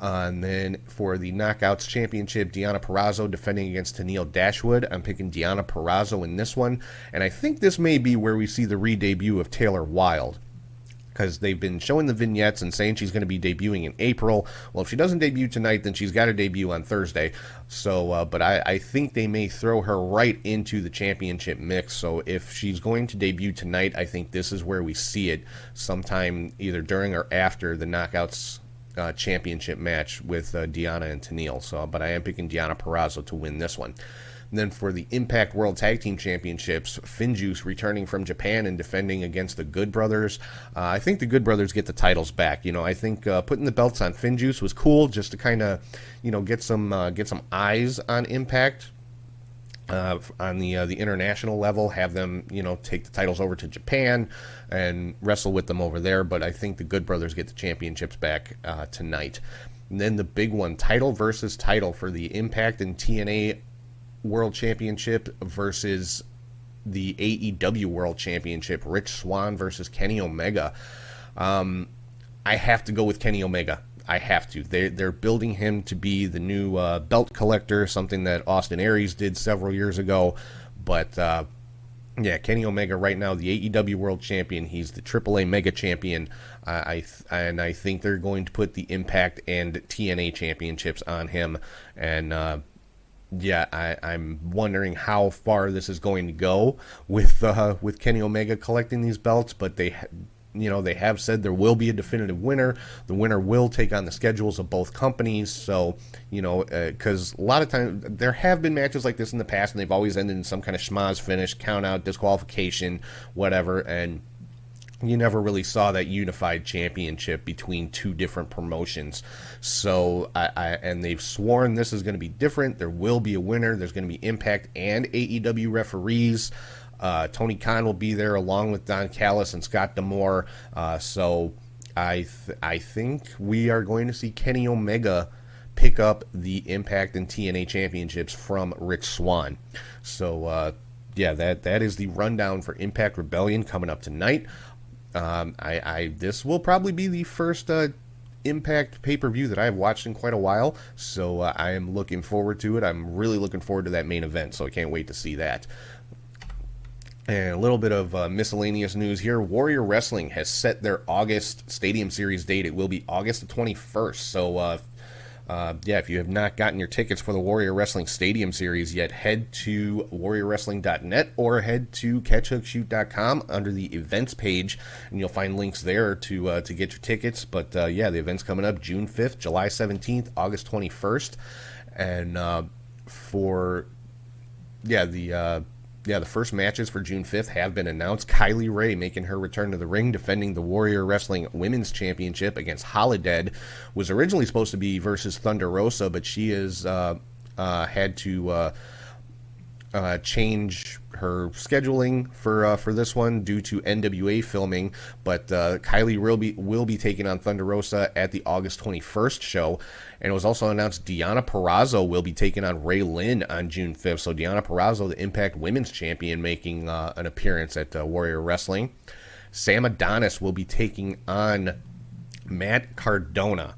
And then for the Knockouts Championship, Deonna Purrazzo defending against Tenille Dashwood. I'm picking Deonna Purrazzo in this one. And I think this may be where we see the re-debut of Taylor Wilde, because they've been showing the vignettes and saying she's going to be debuting in April. Well, if she doesn't debut tonight, then she's got to debut on Thursday. So, but I think they may throw her right into the championship mix. So if she's going to debut tonight, I think this is where we see it sometime either during or after the Knockouts championship match with Deonna and Tenille. So, but I am picking Deonna Purrazzo to win this one. And then for the Impact World Tag Team Championships, FinJuice returning from Japan and defending against the Good Brothers. I think the Good Brothers get the titles back. I think putting the belts on FinJuice was cool, just to kind of, get some eyes on Impact. On the international level, have them, take the titles over to Japan and wrestle with them over there. But I think the Good Brothers get the championships back tonight. And then the big one, title versus title for the Impact and TNA World Championship versus the AEW World Championship. Rich Swann versus Kenny Omega. I have to go with Kenny Omega. I have to. They're building him to be the new belt collector, something that Austin Aries did several years ago. But yeah, Kenny Omega right now, the AEW World Champion. He's the AAA Mega Champion. I think they're going to put the Impact and TNA championships on him. And yeah, I'm wondering how far this is going to go with Kenny Omega collecting these belts. But they have said there will be a definitive winner. The winner will take on the schedules of both companies. So, because a lot of times there have been matches like this in the past, and they've always ended in some kind of schmozz finish, count out, disqualification, whatever. And you never really saw that unified championship between 2 different promotions. So, and they've sworn this is going to be different. There will be a winner. There's going to be Impact and AEW referees. Tony Khan will be there along with Don Callis and Scott D'Amore. So I think we are going to see Kenny Omega pick up the Impact and TNA championships from Rich Swann. So yeah, that is the rundown for Impact Rebellion coming up tonight. This will probably be the first Impact pay-per-view that I've watched in quite a while. So I am looking forward to it. I'm really looking forward to that main event. So I can't wait to see that. And a little bit of miscellaneous news here. Warrior Wrestling has set their August Stadium Series date. It will be August the 21st. So, yeah, if you have not gotten your tickets for the Warrior Wrestling Stadium Series yet, head to warriorwrestling.net or head to catchhookshoot.com under the events page, and you'll find links there to get your tickets. But, yeah, the event's coming up June 5th, July 17th, August 21st. And for, yeah, the first matches for June 5th have been announced. Kylie Rae making her return to the ring, defending the Warrior Wrestling Women's Championship against Holidead. Was originally supposed to be versus Thunder Rosa, but she has had to change her scheduling for this one due to NWA filming. But Kylie will be taking on Thunder Rosa at the August 21st show. And it was also announced Deonna Purrazzo will be taking on Ray Lynn on June 5th. So Deonna Purrazzo, the Impact Women's Champion, making an appearance at Warrior Wrestling. Sam Adonis will be taking on Matt Cardona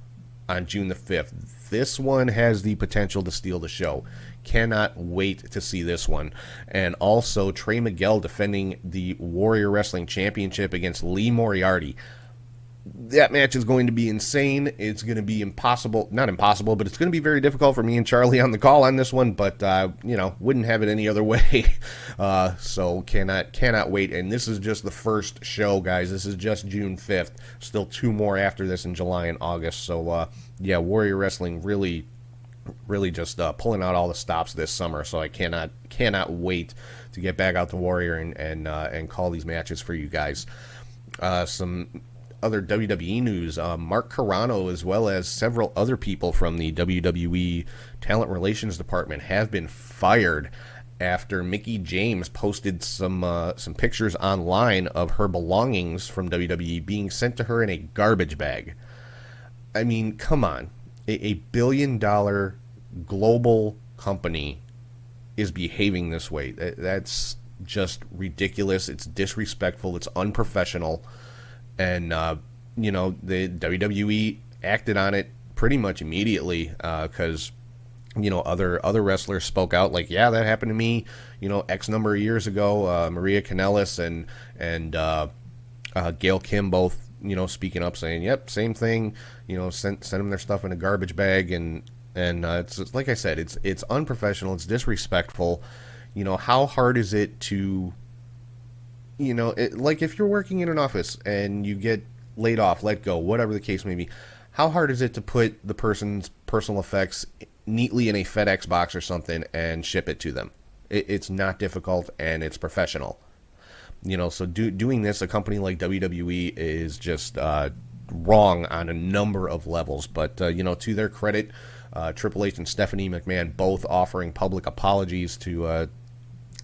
on June the 5th. This one has the potential to steal the show. Cannot wait to see this one. And also Trey Miguel defending the Warrior Wrestling Championship against Lee Moriarty. That match is going to be insane. It's going to be impossible. Not impossible, but it's going to be very difficult for me and Charlie on the call on this one. But, wouldn't have it any other way. So cannot wait. And this is just the first show, guys. This is just June 5th. Still 2 more after this in July and August. So, Warrior Wrestling really just pulling out all the stops this summer. So I cannot wait to get back out to Warrior and call these matches for you guys. Some other WWE news, Mark Carrano, as well as several other people from the WWE Talent Relations Department, have been fired after Mickie James posted some pictures online of her belongings from WWE being sent to her in a garbage bag. I mean, come on. A billion-dollar global company is behaving this way. That's just ridiculous. It's disrespectful. It's unprofessional. And, the WWE acted on it pretty much immediately because, other wrestlers spoke out like, yeah, that happened to me, X number of years ago. Maria Kanellis and Gail Kim both, speaking up saying, yep, same thing, sent them their stuff in a garbage bag. And it's like I said, it's unprofessional. It's disrespectful. How hard is it to, like if you're working in an office and you get laid off, let go, whatever the case may be, how hard is it to put the person's personal effects neatly in a FedEx box or something and ship it to them? It's not difficult and it's professional. So doing this, a company like WWE is just wrong on a number of levels. But, to their credit, Triple H and Stephanie McMahon both offering public apologies to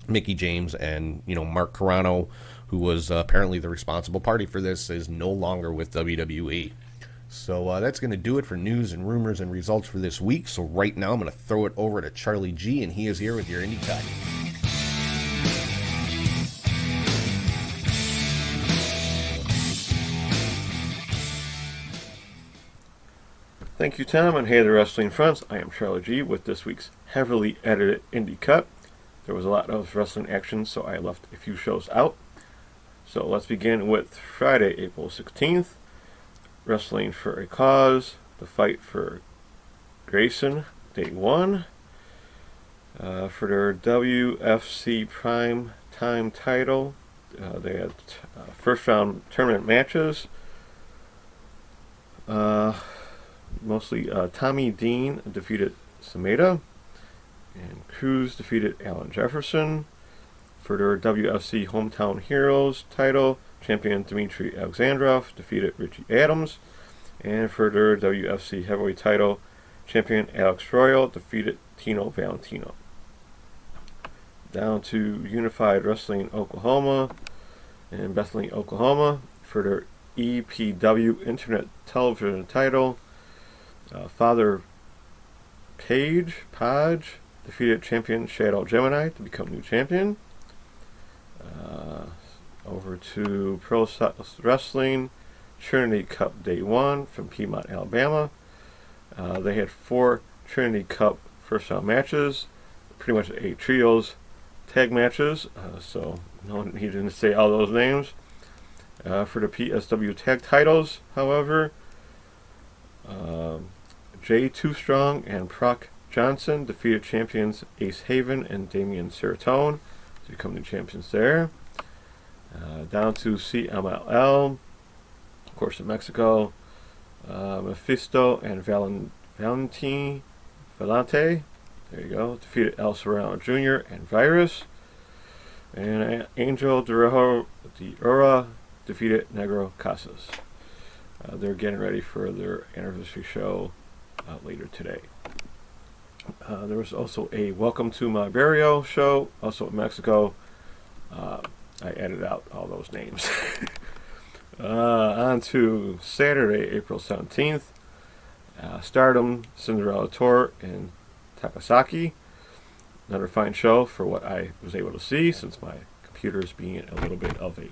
Mickie James, and, Mark Carrano, who was apparently the responsible party for this, is no longer with WWE. So that's going to do it for news and rumors and results for this week. So right now I'm going to throw it over to Charlie G, and he is here with your Indie Cut. Thank you, Tom, and hey there, wrestling friends. I am Charlie G with this week's heavily edited Indie Cut. There was a lot of wrestling action, so I left a few shows out. So let's begin with Friday, April 16th. Wrestling for a Cause, the fight for Grayson, Day 1. For their WFC Prime Time title, they had first round tournament matches. Mostly Tommy Dean defeated Sameda, and Cruz defeated Alan Jefferson. For their WFC Hometown Heroes title, champion Dmitry Alexandrov defeated Richie Adams. And for their WFC Heavyweight title, champion Alex Royal defeated Tino Valentino. Down to Unified Wrestling Oklahoma in Bethlehem, Oklahoma. For their EPW Internet Television title, Father Page defeated champion Shadow Gemini to become new champion. Over to Pro Wrestling Trinity Cup Day 1 from Piedmont, Alabama. They had 4 Trinity Cup first round matches, pretty much 8 trios tag matches, so no need to say all those names. For the PSW tag titles, however, Jay Too Strong and Proc Johnson defeated champions Ace Haven and Damian Seratone to become new champions there. Down to CMLL, of course, in Mexico, Mephisto and Valente, there you go, defeated El Serrano Jr. and Virus. And Angel de Ora defeated Negro Casas. They're getting ready for their anniversary show later today. There was also a Welcome to My Barrio show, also in Mexico. I edited out all those names. On to Saturday, April 17th. Stardom Cinderella Tour in Takasaki. Another fine show for what I was able to see, since my computer is being a little bit of a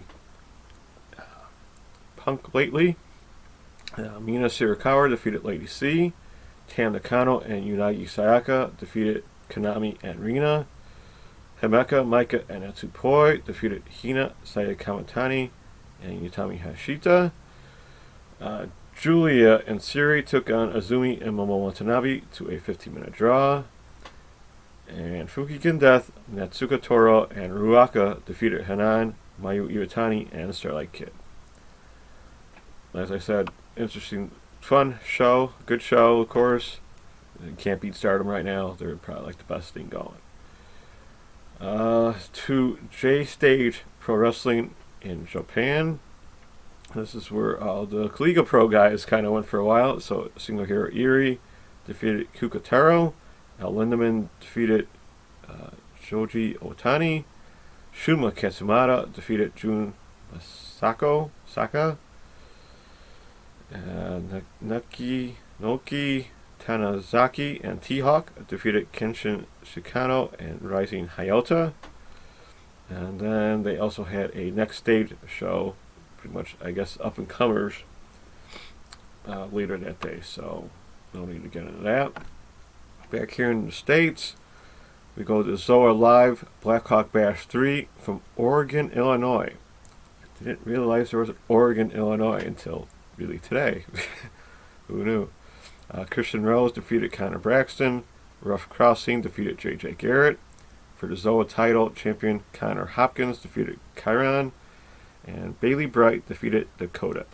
punk lately. Mina Shirakawa defeated Lady C. Tam Nakano and Unagi Sayaka defeated Konami and Rina. Himeka, Maika, and Atsupoi defeated Hina, Saya Kamatani, and Utami Hashita. Julia and Siri took on Azumi and Momo Watanabe to a 15-minute draw. And Fukigen Death, Natsuka Toro, and Ruaka defeated Hanan, Mayu Iwatani, and Starlight Kid. As I said, interesting, fun show, good show, of course. You can't beat Stardom right now. They're probably like the best thing going. To J Stage Pro Wrestling in Japan. This is where the Kaliga Pro guys kind of went for a while. So Single Hero Erie defeated Kukataro. Lindemann defeated Shoji Otani. Shuma Katsumata defeated Jun Saka. Noki Tanazaki and T-Hawk defeated Kenshin Shikano and Rising Hayota. And then they also had a Next Stage show, pretty much, I guess, up-and-comers later that day, so no need to get into that. Back here in the States, we go to Zoa Live Blackhawk Bash 3 from Oregon, Illinois. I didn't realize there was an Oregon, Illinois until really today. Who knew? Christian Rose defeated Connor Braxton. Rough Crossing defeated J.J. Garrett. For the Zoa title, champion Connor Hopkins defeated Chiron. And Bailey Bright defeated Dakota.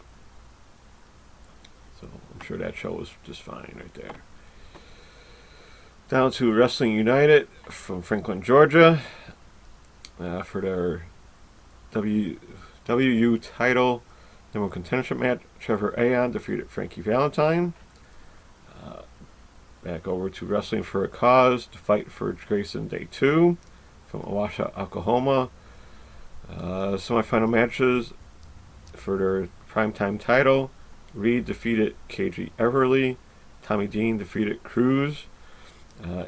So I'm sure that show was just fine right there. Down to Wrestling United from Franklin, Georgia. For their WU title, number contention match, Trevor Aon defeated Frankie Valentine. Back over to Wrestling for a Cause, to Fight for Grayson Day 2 from Owasha, Oklahoma. Semi-final matches for their primetime title. Reed defeated KG Everly. Tommy Dean defeated Cruz.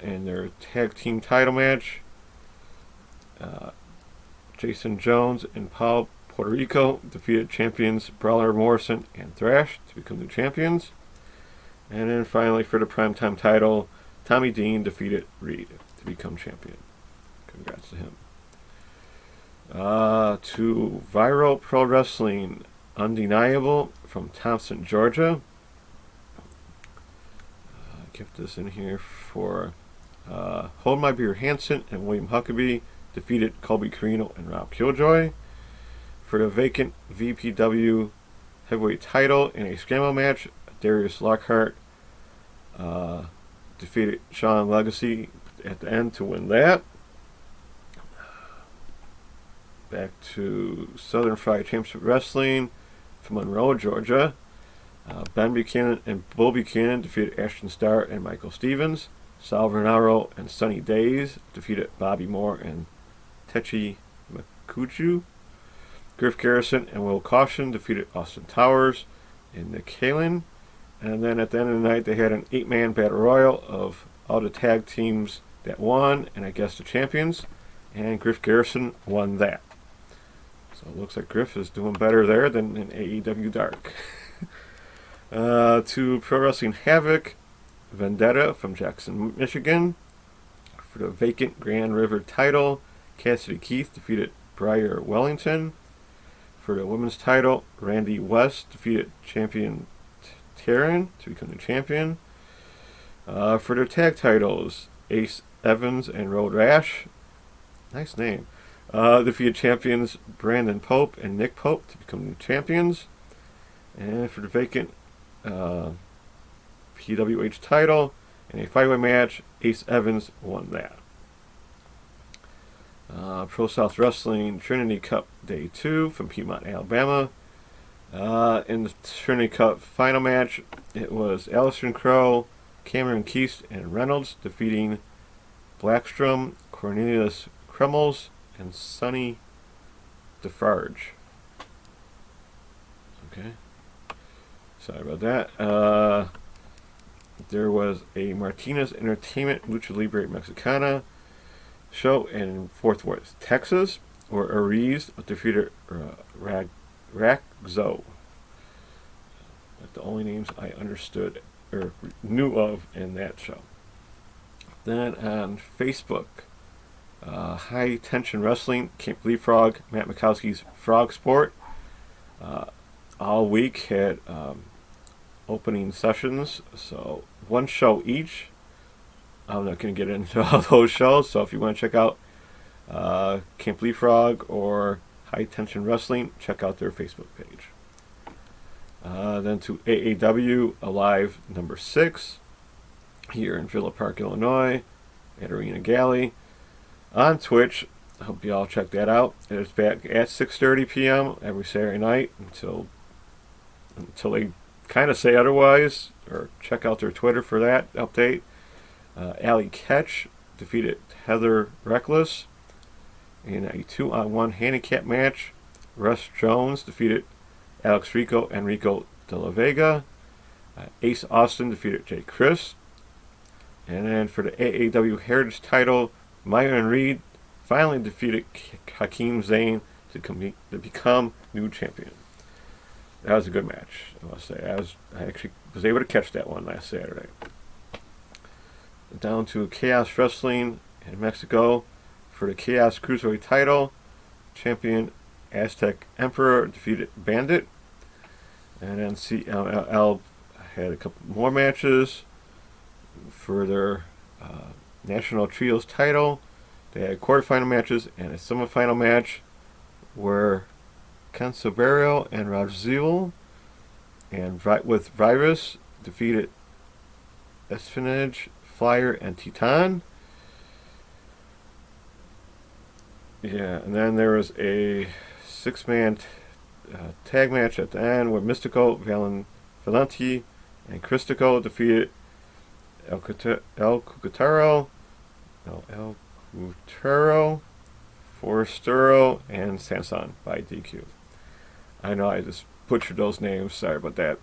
In their tag team title match, Jason Jones and Paul Puerto Rico defeated champions Brawler Morrison and Thrash to become new champions. And then finally, for the primetime title, Tommy Dean defeated Reed to become champion. Congrats to him. To Viral Pro Wrestling, Undeniable from Thompson, Georgia. Kept this in here for Hold My Beer Hansen and William Huckabee defeated Colby Carino and Rob Killjoy. For the vacant VPW heavyweight title in a scramble match, Darius Lockhart defeated Sean Legacy at the end to win that. Back to Southern Fried Championship Wrestling from Monroe, Georgia. Ben Buchanan and Bull Buchanan defeated Ashton Starr and Michael Stevens. Sal Vernaro and Sunny Days defeated Bobby Moore and Techi Makuchu. Griff Garrison and Will Caution defeated Austin Towers and Nick Halen. And then at the end of the night, they had an 8-man battle royal of all the tag teams that won, and I guess the champions. And Griff Garrison won that. So it looks like Griff is doing better there than in AEW Dark. To Pro Wrestling Havoc, Vendetta from Jackson, Michigan. For the vacant Grand River title, Cassidy Keith defeated Briar Wellington. For the women's title, Randy West defeated champion Taryn to become the champion. For their tag titles, Ace Evans and Road Rash, nice name, defeated champions Brandon Pope and Nick Pope to become new champions. And for the vacant PWH title in a 5-way match, Ace Evans won that. Pro South Wrestling Trinity Cup Day 2 from Piedmont, Alabama. In the Trinity Cup final match, it was Allison Crow, Cameron Keast, and Reynolds defeating Blackstrom, Cornelius Krumels, and Sonny Defarge. Okay. Sorry about that. There was a Martinez Entertainment Lucha Libre Mexicana show in Fort Worth, Texas, where Ariz defeated Raxo. That's the only names I understood or knew of in that show. Then on Facebook, High Tension Wrestling, Camp Leapfrog, Matt Mikowski's Frog Sport, all week had opening sessions, so one show each. I'm not going to get into all those shows, so if you want to check out Camp Leapfrog or High Tension Wrestling, check out their Facebook page. Then to AAW Alive number 6 here in Villa Park, Illinois at Arena Galley on Twitch. I hope you all check that out. It's back at 6:30 p.m. every Saturday night until they kind of say otherwise, or check out their Twitter for that update. Allie Ketch defeated Heather Reckless in a 2-on-1 handicap match. Russ Jones defeated Alex Rico and Rico De La Vega. Ace Austin defeated Jay Chris. And then for the AAW Heritage title, Myron Reed finally defeated Hakeem Zayn to become new champion. That was a good match, I must say. I actually was able to catch that one last Saturday. Down to Chaos Wrestling in Mexico for the Chaos Cruiserweight title. Champion Aztec Emperor defeated Bandit. And then CLL had a couple more matches for their National Trios title. They had quarterfinal matches and a semifinal match where Cansobero and Rajzil and with Virus defeated Espionage, Flyer, and Titan. Yeah, and then there was a 6-man tag match at the end where Mystico, Valenti, and Cristico defeated El Cucutaro, Forestero, and Sanson by DQ. I know I just butchered those names, sorry about that.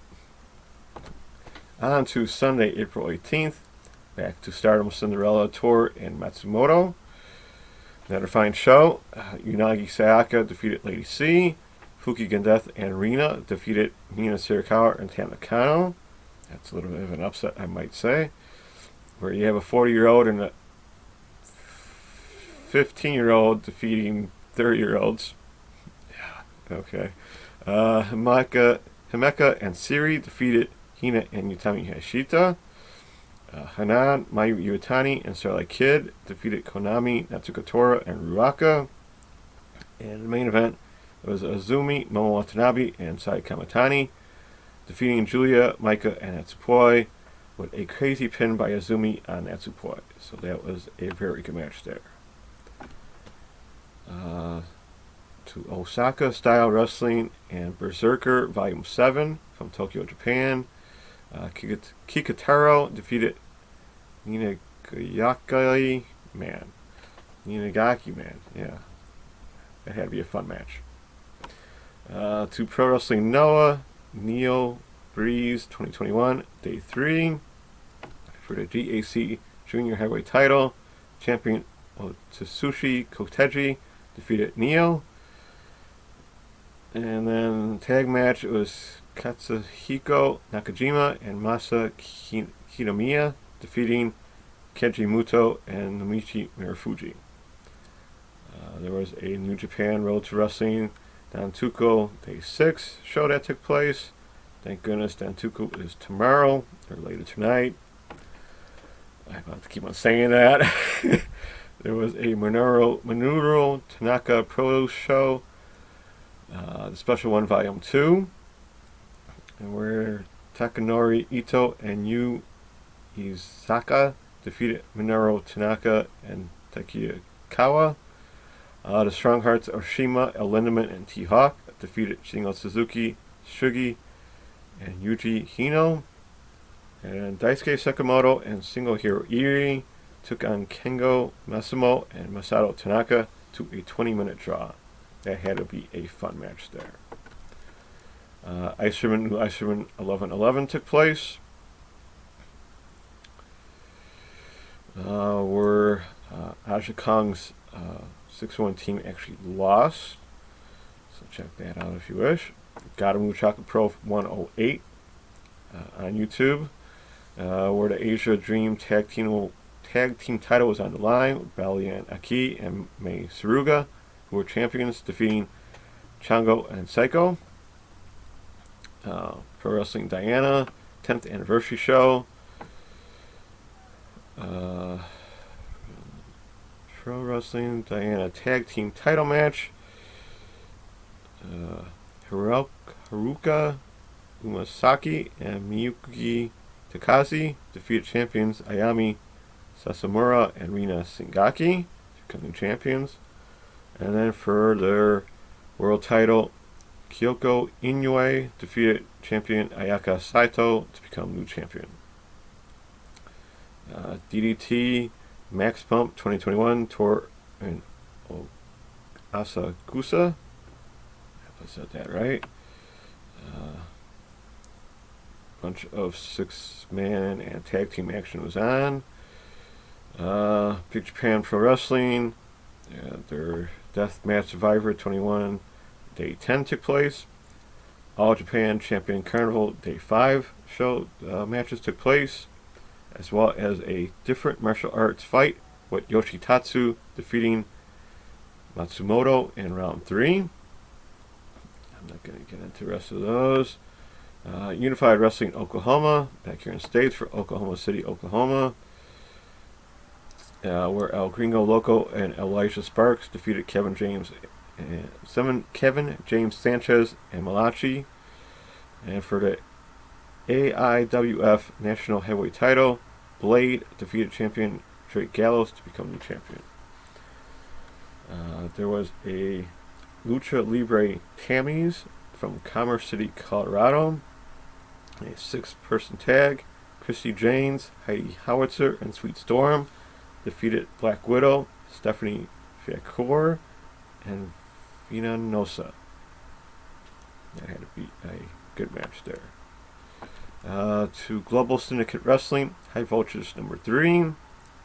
On to Sunday, April 18th, back to Stardom Cinderella Tour in Matsumoto. Another fine show. Unagi Sayaka defeated Lady C. Fuki Gendeth and Rina defeated Mina Sirikawa and Tamakano. That's a little bit of an upset, I might say. Where you have a 40-year-old and a 15-year-old defeating 30-year-olds. Yeah, okay. Himeka and Siri defeated Hina and Utami Hashita. Hanan, Mayu Iwatani, and Starlight Kid defeated Konami, Natsuko Tora, and Ruaka. And the main event was Azumi, Momo Watanabe, and Sai Kamatani defeating Julia, Maika, and Natsupoi with a crazy pin by Azumi on Natsupoi. So that was a very good match there. To Osaka Style Wrestling and Berserker Volume 7 from Tokyo, Japan. Kikutaro defeated Ninagaki Man. Yeah. That had to be a fun match. To Pro Wrestling Noah, Neo Breeze 2021, Day 3. For the GAC Junior Heavyweight title, champion Otsushi Koteji defeated Neo. And then tag match, it was Katsuhiko Nakajima and Masa Kitamiya defeating Keiji Muto and Nomichi Marufuji. There was a New Japan Road to Wrestling Dantuko Day 6 show that took place. Thank goodness Dantuko is tomorrow or later tonight. I'm about to keep on saying that. There was a Minoru Tanaka Pro Show, the Special One Volume 2, and where Takanori Ito and Yu Izaka defeated Minoru Tanaka and Takikawa. The Strong Hearts of Shima, El Lindemann, and T-Hawk defeated Shingo Suzuki, Shugi, and Yuji Hino. And Daisuke Sakamoto and Single Hero Iri took on Kengo Massimo and Masato Tanaka to a 20-minute draw. That had to be a fun match there. Iserman 11-11 took place. Where Aja Kong's 6-1 team actually lost. So check that out if you wish. Gadamu Chocolate Pro 108 on YouTube. Where the Asia Dream Tag Team title was on the line. Balian Aki and Mei Saruga, who were champions, defeating Chango and Psycho. Pro Wrestling Diana 10th anniversary show. Pro Wrestling Diana tag team title match. Haruka Umasaki and Miyuki Takashi defeated champions Ayami Sasamura and Rina Singaki to become new champions. And then for their world title, Kyoko Inoue defeated champion Ayaka Saito to become new champion. DDT Max Pump 2021 tour in Asakusa. I said that right. Bunch of 6-man and tag team action was on. Big Japan Pro Wrestling, their Deathmatch Survivor 21 Day 10 took place. All Japan Champion Carnival Day 5 show matches took place, as well as a different martial arts fight with Yoshitatsu defeating Matsumoto in round 3. I'm not going to get into the rest of those. Unified Wrestling Oklahoma, back here in States for Oklahoma City, Oklahoma, where El Gringo Loco and Elijah Sparks defeated Kevin James Sanchez and Malachi. And for the AIWF National Heavyweight title, Blade defeated champion Drake Gallows to become new champion. There was a Lucha Libre Tammys from Commerce City, Colorado. A 6-person tag. Christy Janes, Heidi Howitzer, and Sweet Storm defeated Black Widow, Stephanie Fiacor, and Vina Nosa. That had to be a good match there. To Global Syndicate Wrestling, High Voltage number 3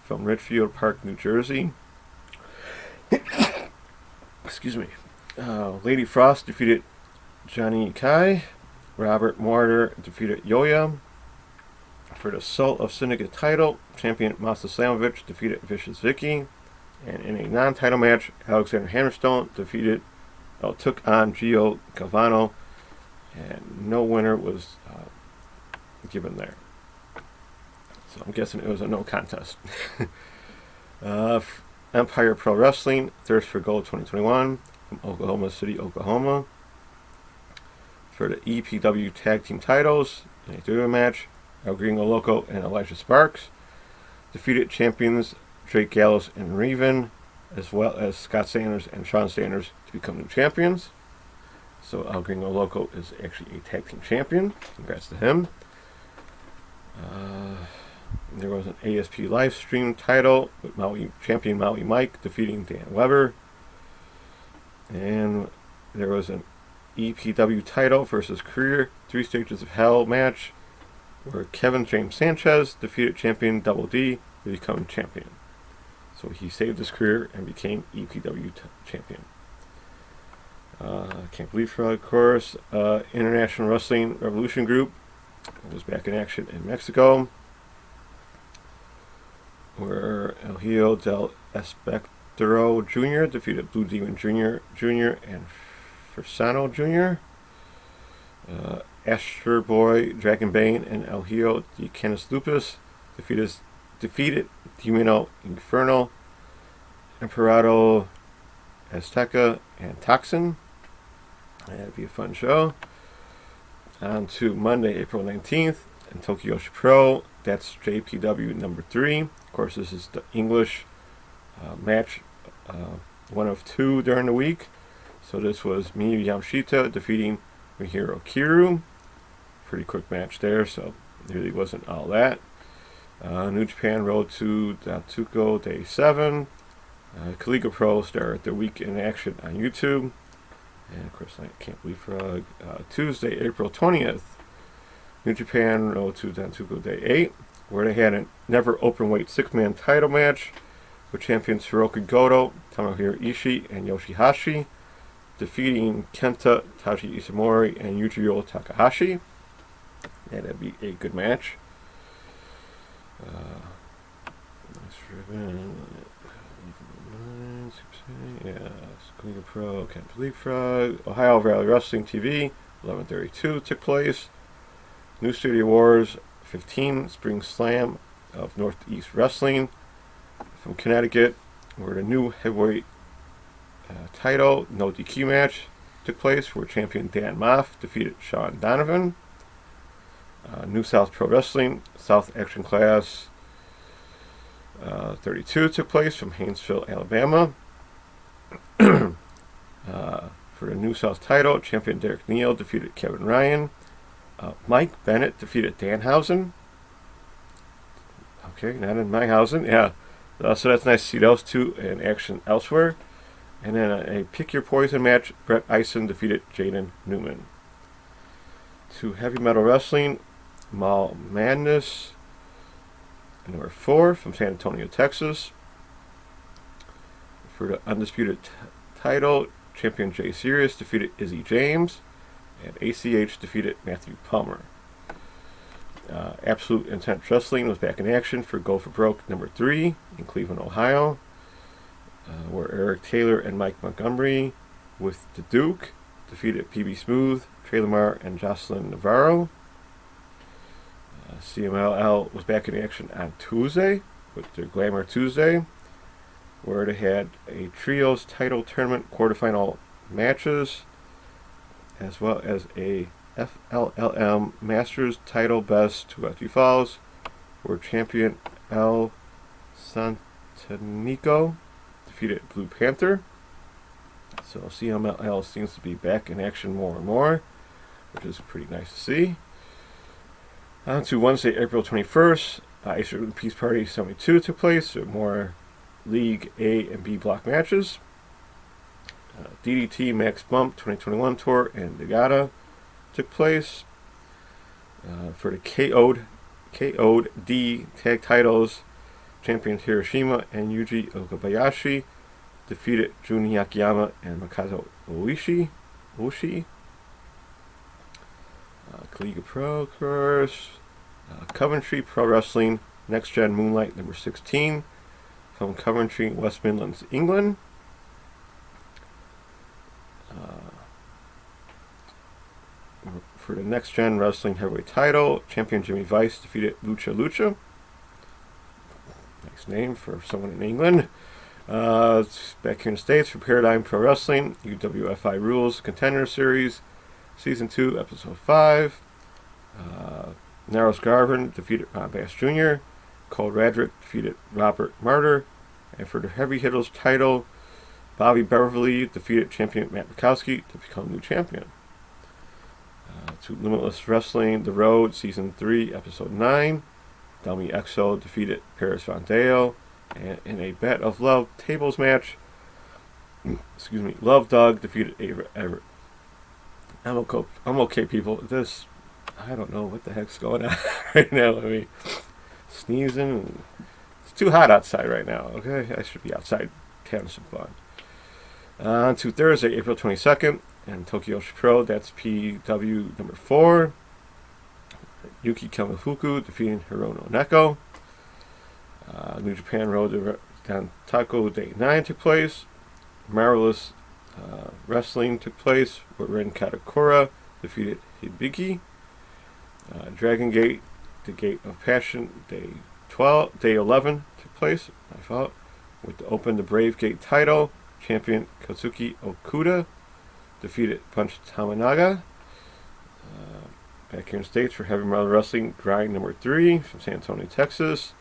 from Ridgefield Park, New Jersey. Excuse me. Lady Frost defeated Johnny Kai. Robert Mortar defeated Yoya. For the Soul of Syndicate title, champion Masa Slamovich defeated Vicious Vicky. And in a non-title match, Alexander Hammerstone took on Gio Galvano, and no winner was given there. So I'm guessing it was a no contest. Empire Pro Wrestling, Thirst for Gold 2021 from Oklahoma City, Oklahoma. For the EPW Tag Team titles, in a 3-way match, El Gringo Loco and Elijah Sparks defeated champions Drake Gallows and Raven, as well as Scott Sanders and Sean Sanders to become new champions. So El Gringo Loco is actually a tag team champion. Congrats to him. There was an ASP live stream title with champion Maui Mike defeating Dan Weber. And there was an EPW title versus career 3 Stages of Hell match where Kevin James Sanchez defeated champion Double D to become champion. So he saved his career and became EPW champion. Can't believe for of course. International Wrestling Revolution Group was back in action in Mexico, where El Hijo del Espectro Jr. defeated Blue Demon Jr. and Fersano Jr. Astro Boy, Dragon Bane, and El Hijo de Canis Lupus defeated Demino Inferno, Emperado Azteca, and Toxin. That'd be a fun show. On to Monday, April 19th, in Tokyo Pro. That's JPW number 3. Of course, this is the English match one of two during the week. So this was Miyu Yamashita defeating Mihiro Kiru. Pretty quick match there, so it really wasn't all that. New Japan Road to NXTUK Day 7. Kaliga Pro started the week in action on YouTube. And of course, I can't believe Frog. Tuesday, April 20th. New Japan Road to NXTUK Day 8, where they had a never openweight 6-man title match with champions Hiroki Goto, Tomohiro Ishii, and Yoshihashi, defeating Kenta, Taiji Ishimori, and Yujiro Takahashi. Yeah, that'd be a good match. Kaliga Pro, Can't Believe Frog. Ohio Valley Wrestling TV, 11:32 took place. New Studio Wars 15, Spring Slam of Northeast Wrestling from Connecticut, where the new heavyweight title, no DQ match, took place, where champion Dan Moff defeated Sean Donovan. New South Pro Wrestling, South Action Class 32 took place from Haynesville, Alabama. For the New South title, champion Derek Neal defeated Kevin Ryan. Mike Bennett defeated Danhausen. Okay, not in Myhausen. Yeah, so that's nice to see those two in action elsewhere. And then a Pick Your Poison match, Brett Eisen defeated Jaden Newman. To Heavy Metal Wrestling, Mall Madness, number 4 from San Antonio, Texas. For the Undisputed title, champion Jay Serious defeated Izzy James, and ACH defeated Matthew Palmer. Absolute Intent Wrestling was back in action for Go For Broke number 3 in Cleveland, Ohio, where Eric Taylor and Mike Montgomery with the Duke defeated PB Smooth, Trey Lamar, and Jocelyn Navarro. CMLL was back in action on Tuesday with their Glamour Tuesday, where they had a trios title tournament quarterfinal matches, as well as a FLLM Masters title best to Sioux Falls, where champion El Santanico defeated Blue Panther. So CMLL seems to be back in action more and more, which is pretty nice to see. On to Wednesday, April 21st, Ace Peace Party 72 took place with more League A and B block matches. DDT Max Bump 2021 Tour and Degata took place. For the KO'd D tag titles, champion Hiroshima and Yuji Okabayashi defeated Jun Yakiyama and Makazu Oishi. Kaliga Pro, of course. Coventry Pro Wrestling, Next Gen Moonlight number 16 from Coventry, West Midlands, England. For the Next Gen Wrestling Heavyweight title, champion Jimmy Vice defeated Lucha Lucha. Nice name for someone in England. Back here in the States for Paradigm Pro Wrestling, UWFI Rules Contender Series, Season 2, Episode 5. Narrows Garvin defeated Ron Bass Jr. Cole Radrick defeated Robert Martyr. And for the Heavy Hitters title, Bobby Beverly defeated champion Matt Bukowski to become new champion. To Limitless Wrestling, The Road, Season 3, Episode 9. Dummy Exo defeated Paris Van Dale. And in a Bet of Love tables match, Love Dog defeated Everett. I'm okay, people. I don't know what the heck's going on right now. I mean, sneezing. It's too hot outside right now, okay? I should be outside having some fun. On to Thursday, April 22nd, and Tokyo Pro, that's PW number 4. Yuki Kamifuku defeating Hirono Neko. New Japan Road to Taco Day 9 took place. Marvelous Wrestling took place, where Ren Katakura defeated Hibiki. Dragon Gate, the Gate of Passion, Day 11 took place, my fault, with the Open the Brave Gate title. Champion Katsuki Okuda defeated Punch Tamanaga. Back here in the States for Heavy Metal Wrestling, Grind number 3 from San Antonio, Texas,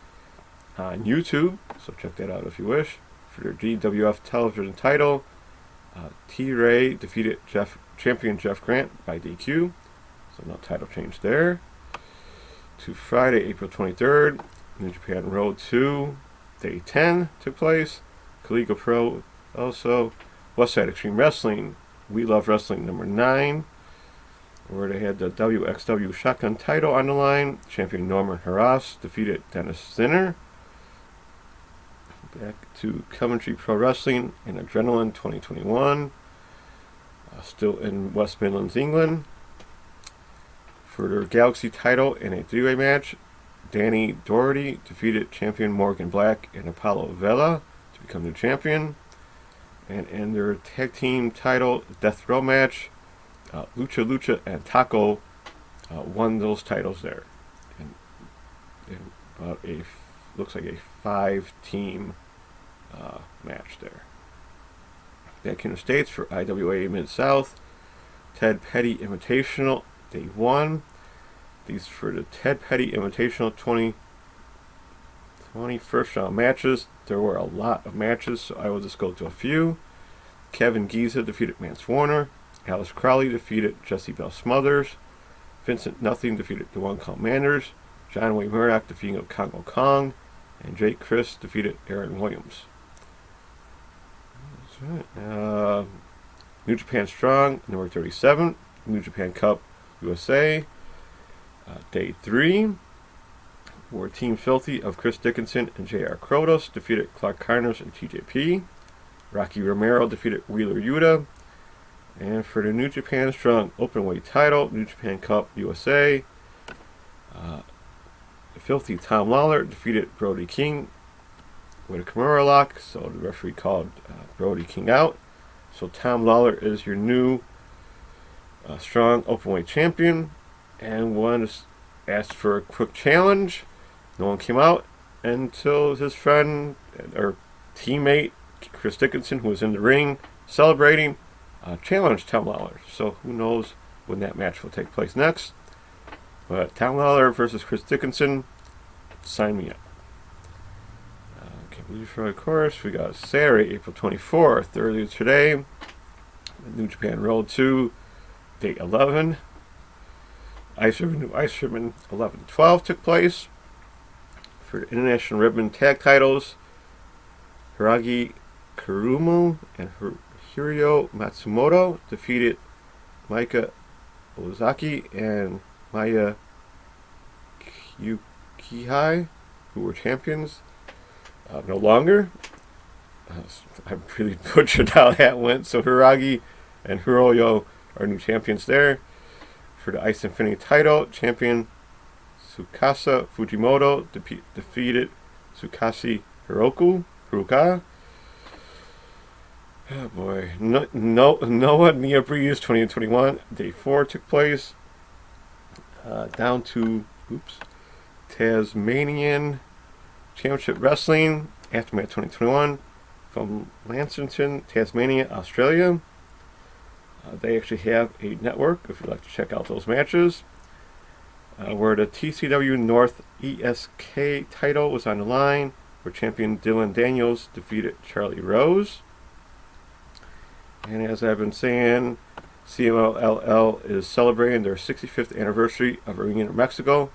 on YouTube, so check that out if you wish. For their GWF television title, T-Ray defeated champion Jeff Grant by DQ. So no title change there. To Friday, April 23rd, New Japan Road 2, Day 10 took place. Kaliga Pro also. Westside Extreme Wrestling, We Love Wrestling number 9, where they had the WXW Shotgun title on the line. Champion Norman Harras defeated Dennis Zinner. Back to Coventry Pro Wrestling and Adrenaline 2021, still in West Midlands, England. For their Galaxy title in a three-way match, Danny Doherty defeated champion Morgan Black and Apollo Vela to become the champion. And in their tag team title Death Row match, Lucha and Taco won those titles there. And about looks like a 5-team match there. Back in the States for IWA Mid-South, Ted Petty Invitational, Day 1. These for the Ted Petty Invitational 20 first round matches. There were a lot of matches, so I will just go to a few. Kevin Giza defeated Mance Warner. Alice Crowley defeated Jesse Bell Smothers. Vincent Nothing defeated the One Call Manders. John Wayne Murdoch defeating Congo Kong. And Jake Chris defeated Aaron Williams. That's right. New Japan Strong, number 37. New Japan Cup USA. Day 3, where Team Filthy of Chris Dickinson and J.R. Krotos defeated Clark Connors and TJP. Rocky Romero defeated Wheeler Yuta. And for the New Japan Strong Openweight title, New Japan Cup USA, Filthy Tom Lawler defeated Brody King with a Kimura lock, so the referee called Brody King out. So Tom Lawler is your new Strong Openweight champion. And one asked for a quick challenge. No one came out until his friend or teammate Chris Dickinson, who was in the ring celebrating, challenged Tom Lawler. So who knows when that match will take place next. But Tom Lawler versus Chris Dickinson, sign me up. Okay, of course, we got Saturday, April 24th, earlier today, New Japan Road 2, Day 11. Ice Ribbon 11-12 took place. For the International Ribbon Tag Titles, Hiragi Kurumu and Hirio Matsumoto defeated Maika Ozaki and Maya Yukihai, who were champions. No longer. I really butchered how that went. So Hiragi and Hiroyo are new champions there. For the Ice Infinity title, champion Tsukasa Fujimoto defeated Tsukasi Hiroka. Oh boy. Noah Nia Breeze 2021, Day 4 took place. Down to Tasmanian Championship Wrestling, Aftermath 2021, from Lansington, Tasmania, Australia. They actually have a network if you'd like to check out those matches. Where the TCW North ESK title was on the line, where champion Dylan Daniels defeated Charlie Rose. And as I've been saying, CMLL is celebrating their 65th anniversary of Reunion in Mexico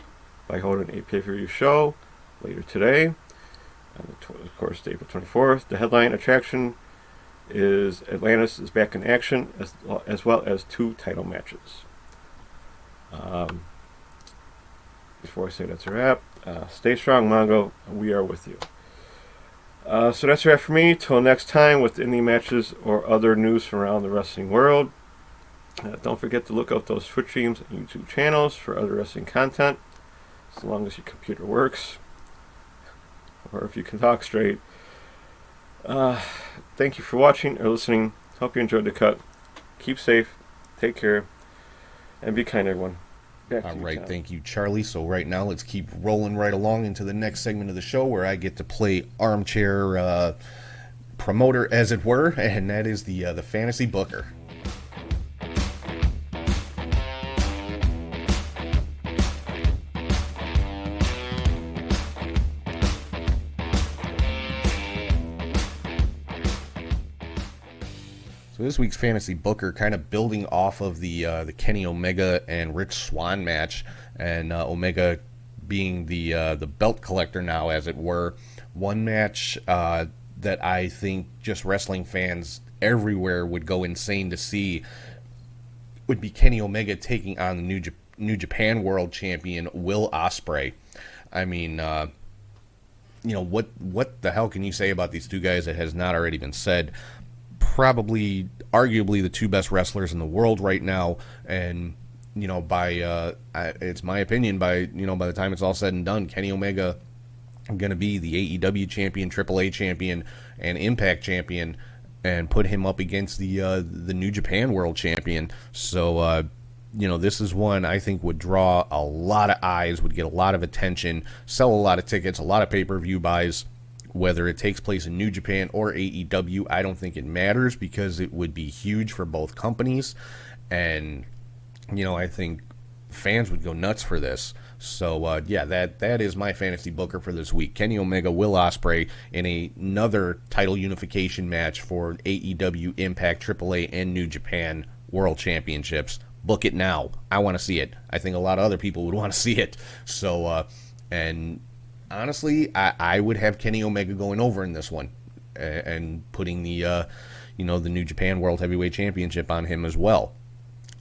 by holding a pay-per-view show later today. Of course, April 24th. The headline attraction is Atlantis is back in action, as well as 2 title matches. Before I say that's a wrap, stay strong, Mongo. We are with you. So that's a wrap for me. Till next time with any matches or other news from around the wrestling world. Don't forget to look up those Twitch streams and YouTube channels for other wrestling content, as long as your computer works, or if you can talk straight. Thank you for watching or listening. Hope you enjoyed the cut. Keep safe, take care, and be kind, everyone. All right, thank you, Charlie. So right now, let's keep rolling right along into the next segment of the show, where I get to play armchair promoter, as it were, and that is the fantasy booker. So this week's fantasy booker, kind of building off of the Kenny Omega and Rich Swann match, and Omega being the belt collector now, as it were. One match that I think just wrestling fans everywhere would go insane to see would be Kenny Omega taking on the New Japan World Champion Will Ospreay. I mean, what the hell can you say about these two guys that has not already been said? Probably, arguably, the two best wrestlers in the world right now, and it's my opinion, by the time it's all said and done, Kenny Omega going to be the AEW champion, AAA champion, and Impact champion, and put him up against the New Japan World Champion. So this is one I think would draw a lot of eyes, would get a lot of attention, sell a lot of tickets, a lot of pay-per-view buys. Whether it takes place in New Japan or AEW, I don't think it matters, because it would be huge for both companies. And, I think fans would go nuts for this. So, that is my fantasy booker for this week. Kenny Omega, Will Ospreay in another title unification match for AEW, Impact, AAA, and New Japan World Championships. Book it now. I want to see it. I think a lot of other people would want to see it. So, honestly, I would have Kenny Omega going over in this one, and putting the New Japan World Heavyweight Championship on him as well.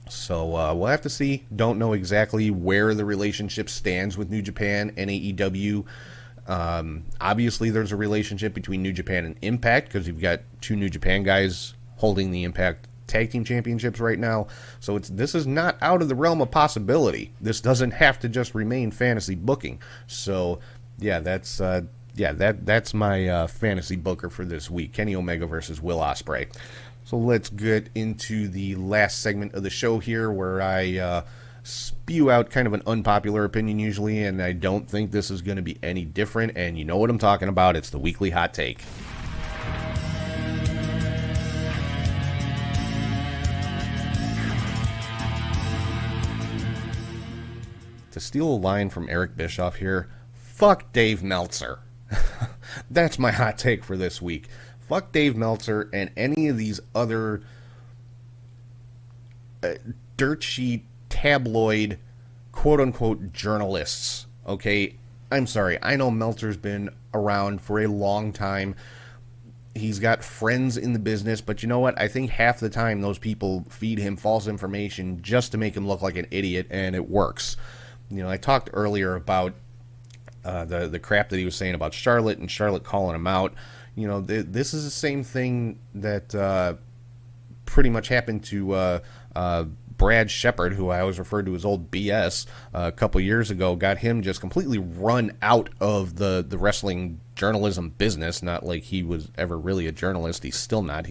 So we'll have to see. Don't know exactly where the relationship stands with New Japan and AEW. Obviously, there's a relationship between New Japan and Impact, because you've got two New Japan guys holding the Impact Tag Team Championships right now. So this is not out of the realm of possibility. This doesn't have to just remain fantasy booking. So that's my fantasy booker for this week. Kenny Omega versus Will Ospreay. So let's get into the last segment of the show here, where I spew out kind of an unpopular opinion usually, and I don't think this is going to be any different. And you know what I'm talking about. It's the weekly hot take. To steal a line from Eric Bischoff here, fuck Dave Meltzer. That's my hot take for this week. Fuck Dave Meltzer and any of these other dirt sheet, tabloid, quote-unquote journalists. Okay, I'm sorry. I know Meltzer's been around for a long time. He's got friends in the business, but you know what? I think half the time those people feed him false information just to make him look like an idiot, and it works. I talked earlier about the crap that he was saying about Charlotte, and Charlotte calling him out. This is the same thing that pretty much happened to Brad Shepard, who I always referred to as old BS, a couple years ago. Got him just completely run out of the wrestling journalism business. Not like he was ever really a journalist. He's still not.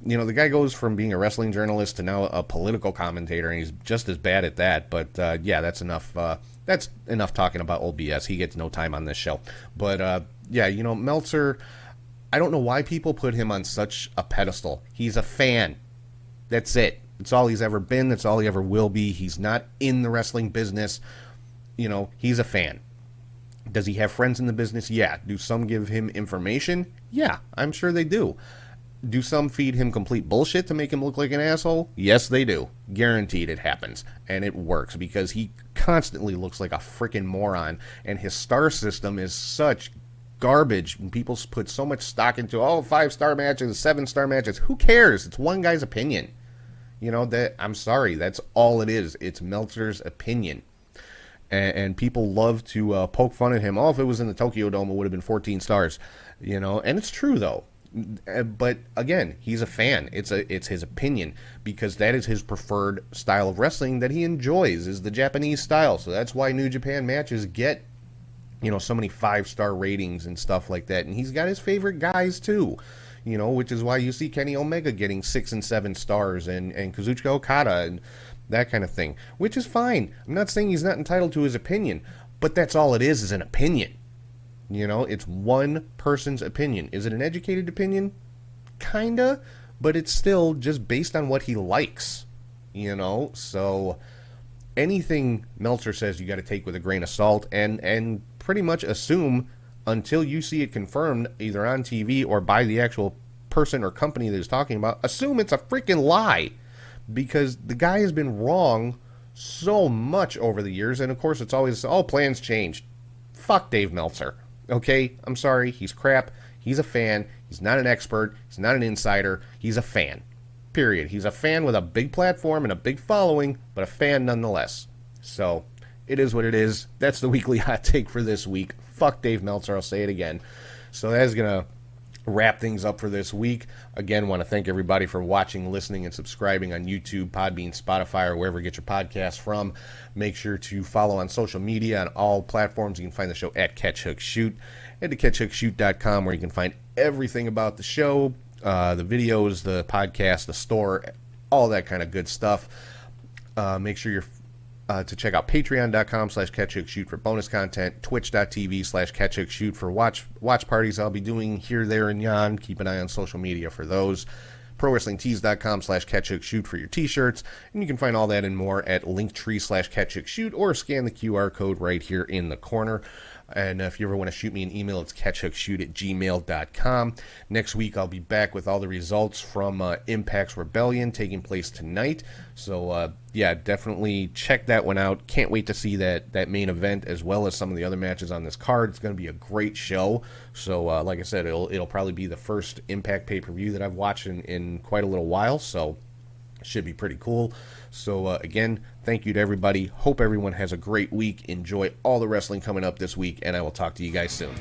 The guy goes from being a wrestling journalist to now a political commentator, and he's just as bad at that. But that's enough. That's enough talking about old BS. He gets no time on this show. But Meltzer, I don't know why people put him on such a pedestal. He's a fan. That's it. That's all he's ever been. That's all he ever will be. He's not in the wrestling business. He's a fan. Does he have friends in the business? Yeah. Do some give him information? Yeah, I'm sure they do. Do some feed him complete bullshit to make him look like an asshole? Yes, they do. Guaranteed it happens. And it works, because he constantly looks like a freaking moron, and his star system is such garbage. People put so much stock into 5-star matches, 7-star matches. Who cares? It's one guy's opinion. I'm sorry, that's all it is. It's Meltzer's opinion. And people love to poke fun at him. If it was in the Tokyo Dome, it would have been 14 stars. And it's true, though. But again, he's a fan. It's his opinion, because that is his preferred style of wrestling that he enjoys, is the Japanese style. So that's why New Japan matches get so many 5-star ratings and stuff like that. And he's got his favorite guys too, which is why you see Kenny Omega getting 6 and 7 stars, and Kazuchika Okada and that kind of thing, which is fine. I'm not saying he's not entitled to his opinion, but that's all it is an opinion. It's one person's opinion. Is it an educated opinion? Kinda, but it's still just based on what he likes, So anything Meltzer says you got to take with a grain of salt, and pretty much assume until you see it confirmed either on TV or by the actual person or company that is talking about, assume it's a freaking lie, because the guy has been wrong so much over the years, and of course it's always, oh, plans changed. Fuck Dave Meltzer. Okay, I'm sorry, he's crap. He's a fan. He's not an expert. He's not an insider. He's a fan. Period. He's a fan with a big platform and a big following, but a fan nonetheless. So, it is what it is. That's the weekly hot take for this week. Fuck Dave Meltzer, I'll say it again. So that is going to wrap things up for this week. Again, want to thank everybody for watching, listening, and subscribing on YouTube, Podbean, Spotify, or wherever you get your podcasts from. Make sure to follow on social media on all platforms. You can find the show at Catch Hook Shoot. Head to catchhookshoot.com where you can find everything about the show, the videos, the podcast, the store, all that kind of good stuff. Make sure you're to check out patreon.com/catchhookshoot for bonus content, twitch.tv/catchhookshoot for watch parties I'll be doing here, there, and yon. Keep an eye on social media for those. ProWrestlingTees.com/catchhookshoot for your t-shirts, and you can find all that and more at linktree/catchhookshoot, or scan the QR code right here in the corner. And if you ever want to shoot me an email, it's catchhookshoot@gmail.com. Next week, I'll be back with all the results from Impact's Rebellion taking place tonight. So, yeah, definitely check that one out. Can't wait to see that main event as well as some of the other matches on this card. It's going to be a great show. So, like I said, it'll probably be the first Impact pay-per-view that I've watched in quite a little while. So, should be pretty cool. So, again, thank you to everybody. Hope everyone has a great week. Enjoy all the wrestling coming up this week, and I will talk to you guys soon.